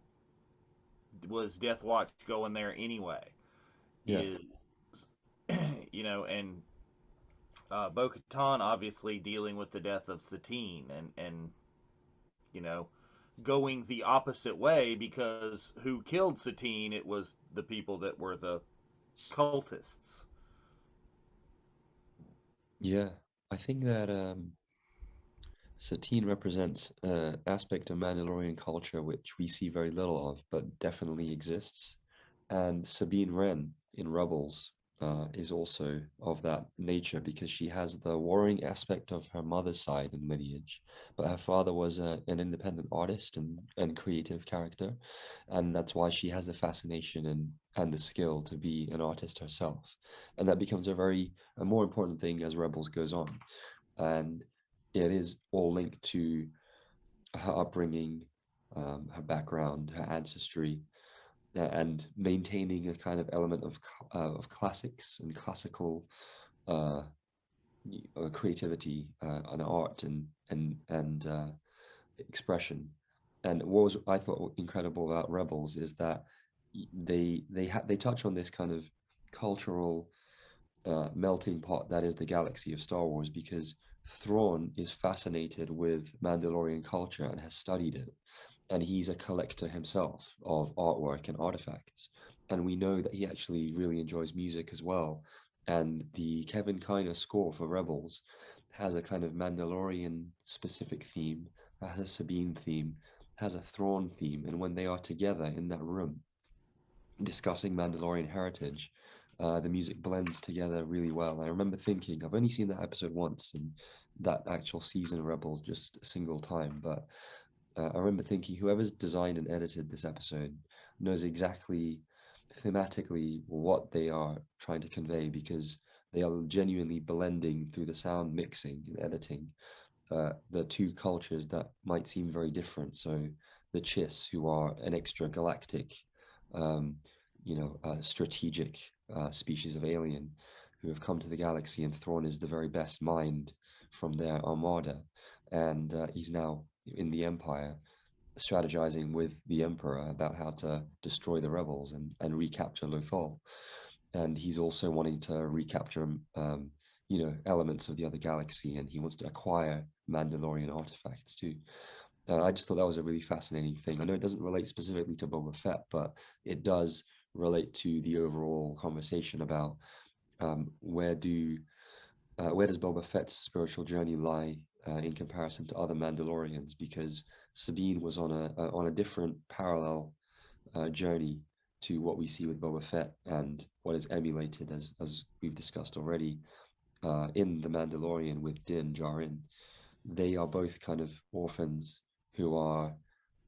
Was Death Watch going there anyway? Yeah. You know, and Bo-Katan obviously dealing with the death of Satine, and you know, going the opposite way, because who killed Satine? It was the people that were the cultists. Yeah, I think that Satine represents an aspect of Mandalorian culture which we see very little of, but definitely exists. And Sabine Wren in Rebels is also of that nature because she has the warring aspect of her mother's side and lineage, but her father was an independent artist and creative character, and that's why she has the fascination and the skill to be an artist herself, and that becomes a more important thing as Rebels goes on, and it is all linked to her upbringing, her background, her ancestry, and maintaining a kind of element of classics and classical creativity and art and expression. And what was I thought incredible about Rebels is that they touch on this kind of cultural melting pot that is the galaxy of Star Wars, because Thrawn is fascinated with Mandalorian culture and has studied it, and he's a collector himself of artwork and artifacts. And we know that he actually really enjoys music as well. And the Kevin Kiner score for Rebels has a kind of Mandalorian specific theme, has a Sabine theme, has a Thrawn theme. And when they are together in that room discussing Mandalorian heritage, the music blends together really well. I remember thinking, I've only seen that episode once, and that actual season of Rebels just a single time, but I remember thinking, whoever's designed and edited this episode knows exactly thematically what they are trying to convey, because they are genuinely blending through the sound mixing and editing the two cultures that might seem very different. So the Chiss, who are an extra galactic, strategic species of alien who have come to the galaxy, and Thrawn is the very best mind from their armada, and he's now in the Empire, strategizing with the Emperor about how to destroy the rebels and recapture Lothal. And he's also wanting to recapture, elements of the other galaxy, and he wants to acquire Mandalorian artifacts too. I just thought that was a really fascinating thing. I know it doesn't relate specifically to Boba Fett, but it does relate to the overall conversation about where does Boba Fett's spiritual journey lie in comparison to other Mandalorians, because Sabine was on a different parallel journey to what we see with Boba Fett, and what is emulated, as we've discussed already, in The Mandalorian with Din Djarin. They are both kind of orphans who are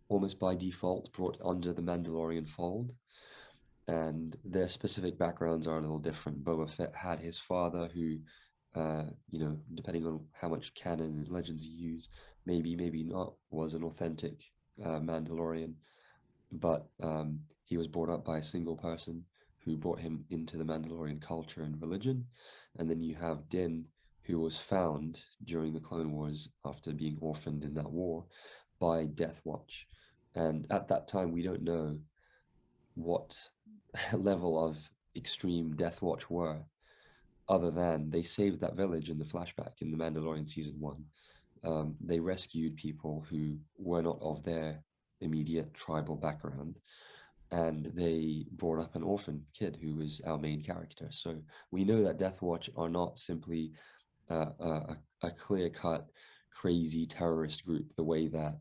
almost by default brought under the Mandalorian fold, and their specific backgrounds are a little different. Boba Fett had his father who, depending on how much canon and legends you use, maybe not, was an authentic Mandalorian, but he was brought up by a single person who brought him into the Mandalorian culture and religion. And then you have Din, who was found during the Clone Wars after being orphaned in that war by Death Watch. And at that time, we don't know what level of extreme Death Watch were, other than they saved that village in the flashback in The Mandalorian season 1. They rescued people who were not of their immediate tribal background, and they brought up an orphan kid who was our main character. So we know that Death Watch are not simply a clear-cut, crazy terrorist group the way that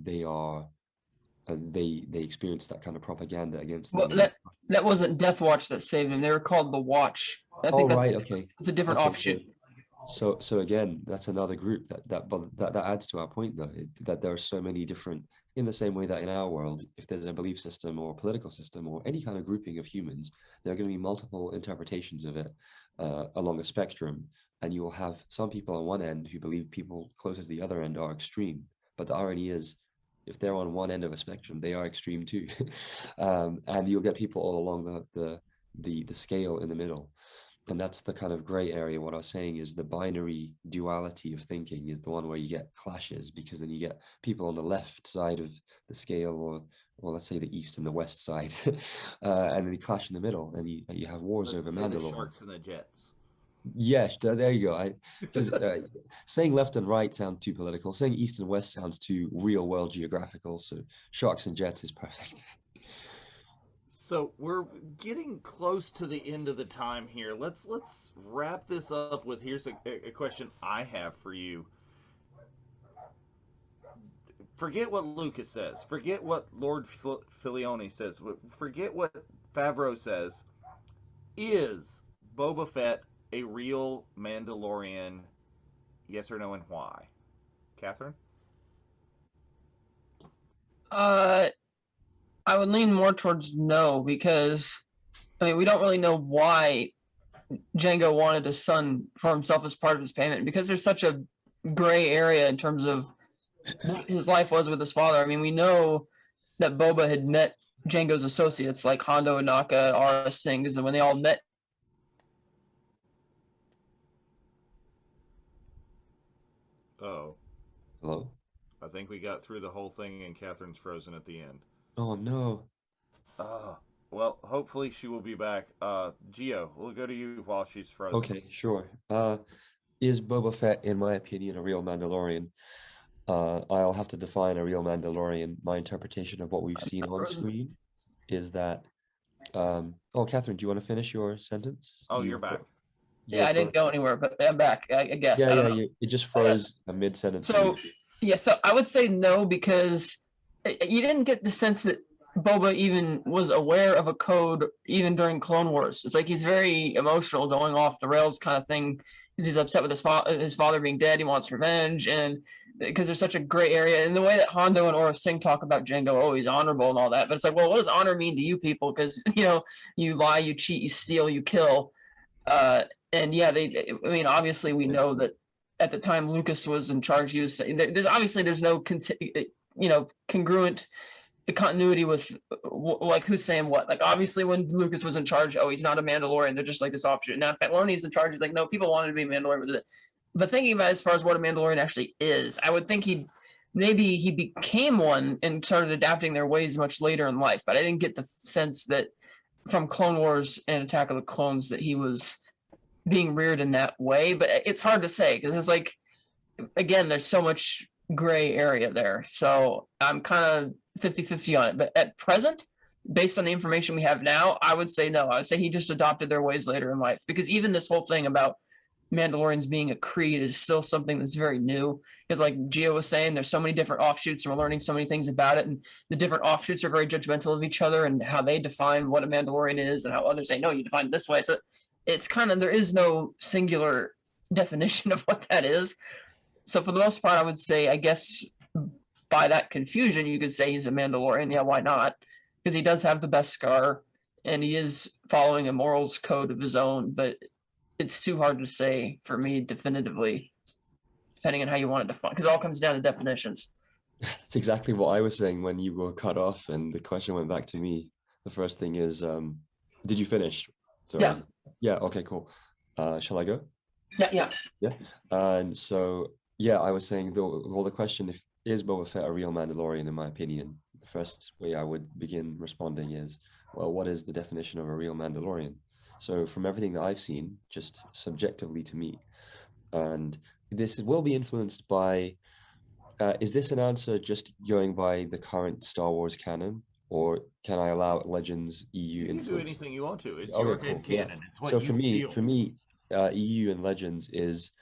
they are. They experience that kind of propaganda against them. Well, that wasn't Death Watch that saved him. They were called the Watch. I think right, okay. It's a different offshoot. So again, that's another group that adds to our point, though, that there are so many different. In the same way that in our world, if there's a belief system or a political system or any kind of grouping of humans, there are going to be multiple interpretations of it along a spectrum, and you will have some people on one end who believe people closer to the other end are extreme. But the irony is, if they're on one end of a spectrum, they are extreme too, and you'll get people all along the scale in the middle. And that's the kind of gray area. What I was saying is the binary duality of thinking is the one where you get clashes, because then you get people on the left side of the scale, or let's say the east and the west side, and then you clash in the middle, and you have wars over Mandalore. The Sharks and the Jets. Yes, there you go. Because saying left and right sounds too political. Saying east and west sounds too real world geographical. So Sharks and Jets is perfect. So we're getting close to the end of the time here. Let's wrap this up with, here's a question I have for you. Forget what Lucas says. Forget what Lord Filoni says. Forget what Favreau says. Is Boba Fett a real Mandalorian? Yes or no, and why? Catherine? I would lean more towards no, because we don't really know why Jango wanted a son for himself as part of his payment, because there's such a gray area in terms of what his life was with his father. I mean, we know that Boba had met Jango's associates like Hondo Ohnaka, Aurra Singh, and when they all met. Oh, Hello? I think we got through the whole thing and Catherine's frozen at the end. Oh no. Well, hopefully she will be back. Gio, we'll go to you while she's frozen. Okay, sure. Is Boba Fett, in my opinion, a real Mandalorian? I'll have to define a real Mandalorian. My interpretation of what we've seen on screen is that. Oh, Catherine, do you want to finish your sentence? Oh, you're back. Yeah, I didn't go anywhere, but I'm back. I guess. Yeah, I don't yeah, know. it just froze a mid-sentence. So, yeah, so I would say no because you didn't get the sense that Boba even was aware of a code even during Clone Wars. It's like he's very emotional, going off the rails kind of thing because he's upset with his father being dead. He wants revenge, and because there's such a gray area. And the way that Hondo and Aurra Singh talk about Jango, oh, he's honorable and all that. But it's like, well, what does honor mean to you people? Because, you lie, you cheat, you steal, you kill. And yeah, I mean, obviously we know that at the time Lucas was in charge, he was saying there's no congruent continuity with like who's saying what. Like obviously when Lucas was in charge, oh, he's not a Mandalorian, they're just like this offshoot. Now Filoni's in charge, he's like, no, people wanted to be a Mandalorian. But thinking about as far as what a Mandalorian actually is, I would think maybe he became one and started adapting their ways much later in life. But I didn't get the sense that from Clone Wars and Attack of the Clones that he was being reared in that way. But it's hard to say because it's like, again, there's so much gray area there. So I'm kind of 50-50 on it. But at present, based on the information we have now, I would say no. I would say he just adopted their ways later in life, because even this whole thing about Mandalorians being a creed is still something that's very new. Because like Gio was saying, there's so many different offshoots and we're learning so many things about it. And the different offshoots are very judgmental of each other and how they define what a Mandalorian is and how others say, no, you define it this way. So it's kind of, there is no singular definition of what that is. So for the most part, I would say, I guess by that confusion, you could say he's a Mandalorian. Yeah, why not? Because he does have the best scar and he is following a morals code of his own, but it's too hard to say for me definitively, depending on how you want to define, because it all comes down to definitions. That's exactly what I was saying when you were cut off and the question went back to me. The first thing is, did you finish? Sorry. Yeah. Yeah, okay, cool. Shall I go? Yeah. And so, yeah, I was saying, the question, is Boba Fett a real Mandalorian, in my opinion? The first way I would begin responding is, well, what is the definition of a real Mandalorian? So from everything that I've seen, just subjectively to me, and this will be influenced by, is this an answer just going by the current Star Wars canon, or can I allow Legends EU influence? You can do anything you want to. It's okay, your cool. head canon. Yeah. It's what so you for me, EU and Legends is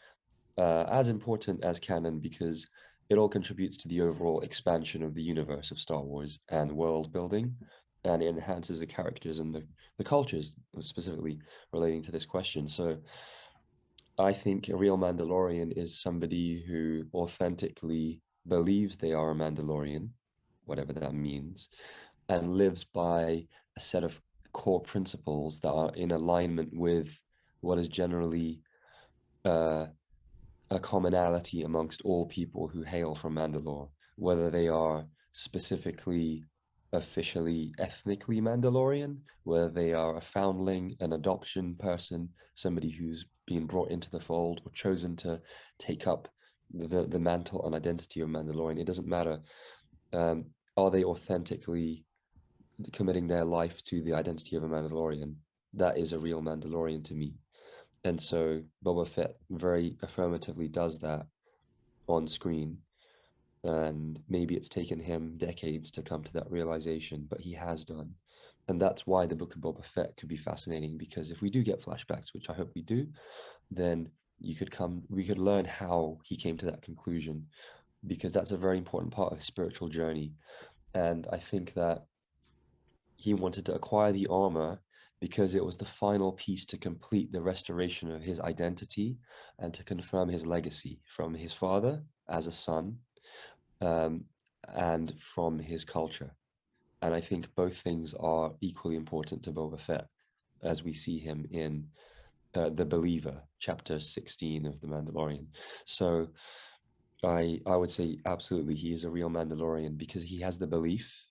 as important as canon because it all contributes to the overall expansion of the universe of Star Wars and world building, and it enhances the characters and the cultures, specifically relating to this question. So I think a real Mandalorian is somebody who authentically believes they are a Mandalorian, whatever that means, and lives by a set of core principles that are in alignment with what is generally a commonality amongst all people who hail from Mandalore, whether they are specifically, officially, ethnically Mandalorian, whether they are a foundling, an adoption person, somebody who's been brought into the fold or chosen to take up the mantle and identity of Mandalorian. It doesn't matter. Are they authentically committing their life to the identity of a Mandalorian? That is a real Mandalorian to me. And so Boba Fett very affirmatively does that on screen. And maybe it's taken him decades to come to that realization, but he has done. And that's why the Book of Boba Fett could be fascinating, because if we do get flashbacks, which I hope we do, then we could learn how he came to that conclusion, because that's a very important part of his spiritual journey. And I think that he wanted to acquire the armor because it was the final piece to complete the restoration of his identity and to confirm his legacy from his father as a son, and from his culture. And I think both things are equally important to Boba Fett, as we see him in The Believer, chapter 16 of The Mandalorian. So I would say absolutely he is a real Mandalorian because he has the belief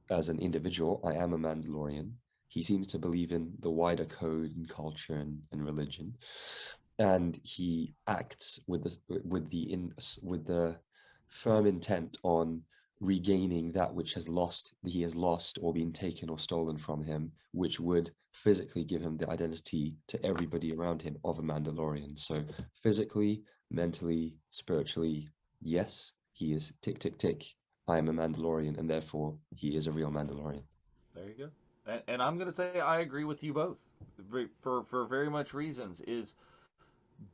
as an individual, I am a Mandalorian. He seems to believe in the wider code and culture and religion, and he acts with the firm intent on regaining that which he has lost or been taken or stolen from him, which would physically give him the identity to everybody around him of a Mandalorian. So physically, mentally, spiritually, yes, he is tick tick tick. I am a Mandalorian, and therefore he is a real Mandalorian. There you go. And I'm gonna say I agree with you both for very much reasons. Is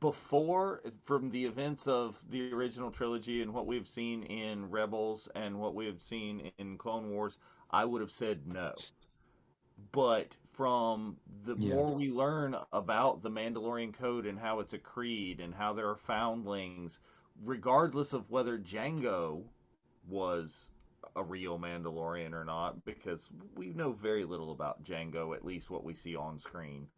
before from the events of the original trilogy and what we've seen in Rebels and what we have seen in Clone Wars, I would have said no. But from the Yeah, more we learn about the Mandalorian code and how it's a creed and how there are foundlings, regardless of whether Django was a real Mandalorian or not, because we know very little about Django, at least what we see on screen.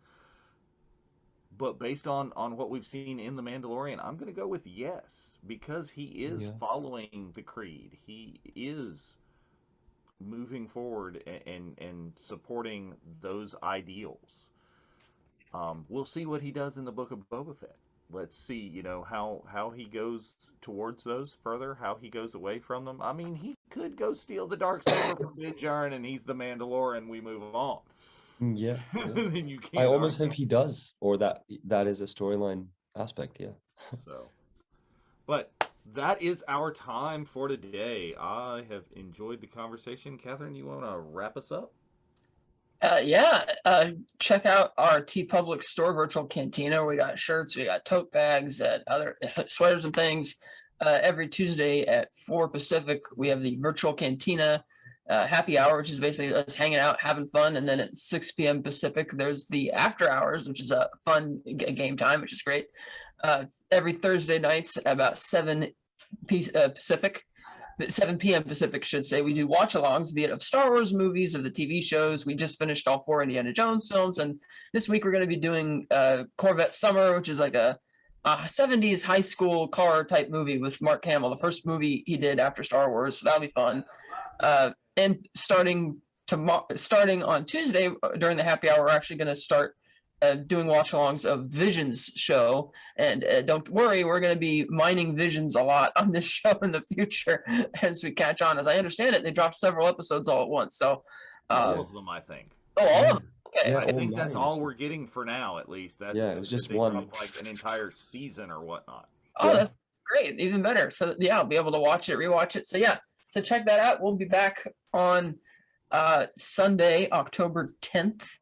But based on what we've seen in The Mandalorian, I'm going to go with yes, because he is yeah, following the creed. He is moving forward and supporting those ideals. We'll see what he does in the Book of Boba Fett. Let's see, how he goes towards those further, how he goes away from them. I mean, he could go steal the dark saber from Big Jarn, and he's the Mandalorian. We move on. yeah, yeah. Then you I can't almost argue. hope he does, or that is a storyline aspect. Yeah. So, but that is our time for today. I have enjoyed the conversation. Catherine, you want to wrap us up? Yeah, check out our T Public store virtual cantina. We got shirts, we got tote bags, other sweaters and things. Every Tuesday at 4 Pacific, we have the virtual cantina happy hour, which is basically us hanging out, having fun. And then at 6 p.m. Pacific, there's the after hours, which is a fun game time, which is great. Every Thursday nights, about 7 Pacific, 7 p.m. Pacific, should say, we do watch alongs, be it of Star Wars movies, of the TV shows. We just finished all 4 Indiana Jones films. And this week we're going to be doing Corvette Summer, which is like a 70s high school car type movie with Mark Hamill, the first movie he did after Star Wars. So that'll be fun. And starting on Tuesday during the happy hour, we're actually going to start doing watch-alongs of Visions show, and don't worry, we're going to be mining Visions a lot on this show in the future as we catch on. As I understand it, they dropped several episodes all at once. So, All Yeah. of them, I think. all Yeah. of them. Okay. Yeah, I all think that's 9 or all we're something. getting for now, at least. That's Yeah, it was just they one. dropped like an entire season or whatnot. Oh, Yeah. that's great. Even better. So yeah, I'll be able to watch it, rewatch it. So yeah, so check that out. We'll be back on Sunday, October 10th.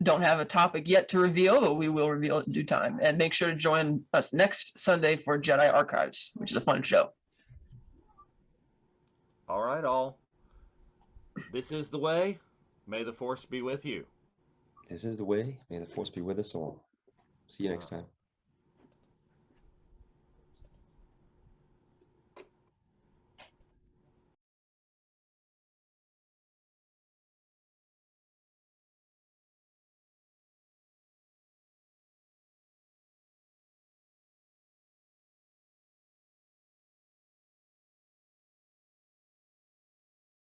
Don't have a topic yet to reveal, but we will reveal it in due time. And make sure to join us next Sunday for Jedi Archives, which is a fun show. All right, all. This is the way. May the force be with you. This is the way. May the force be with us all. See you next time.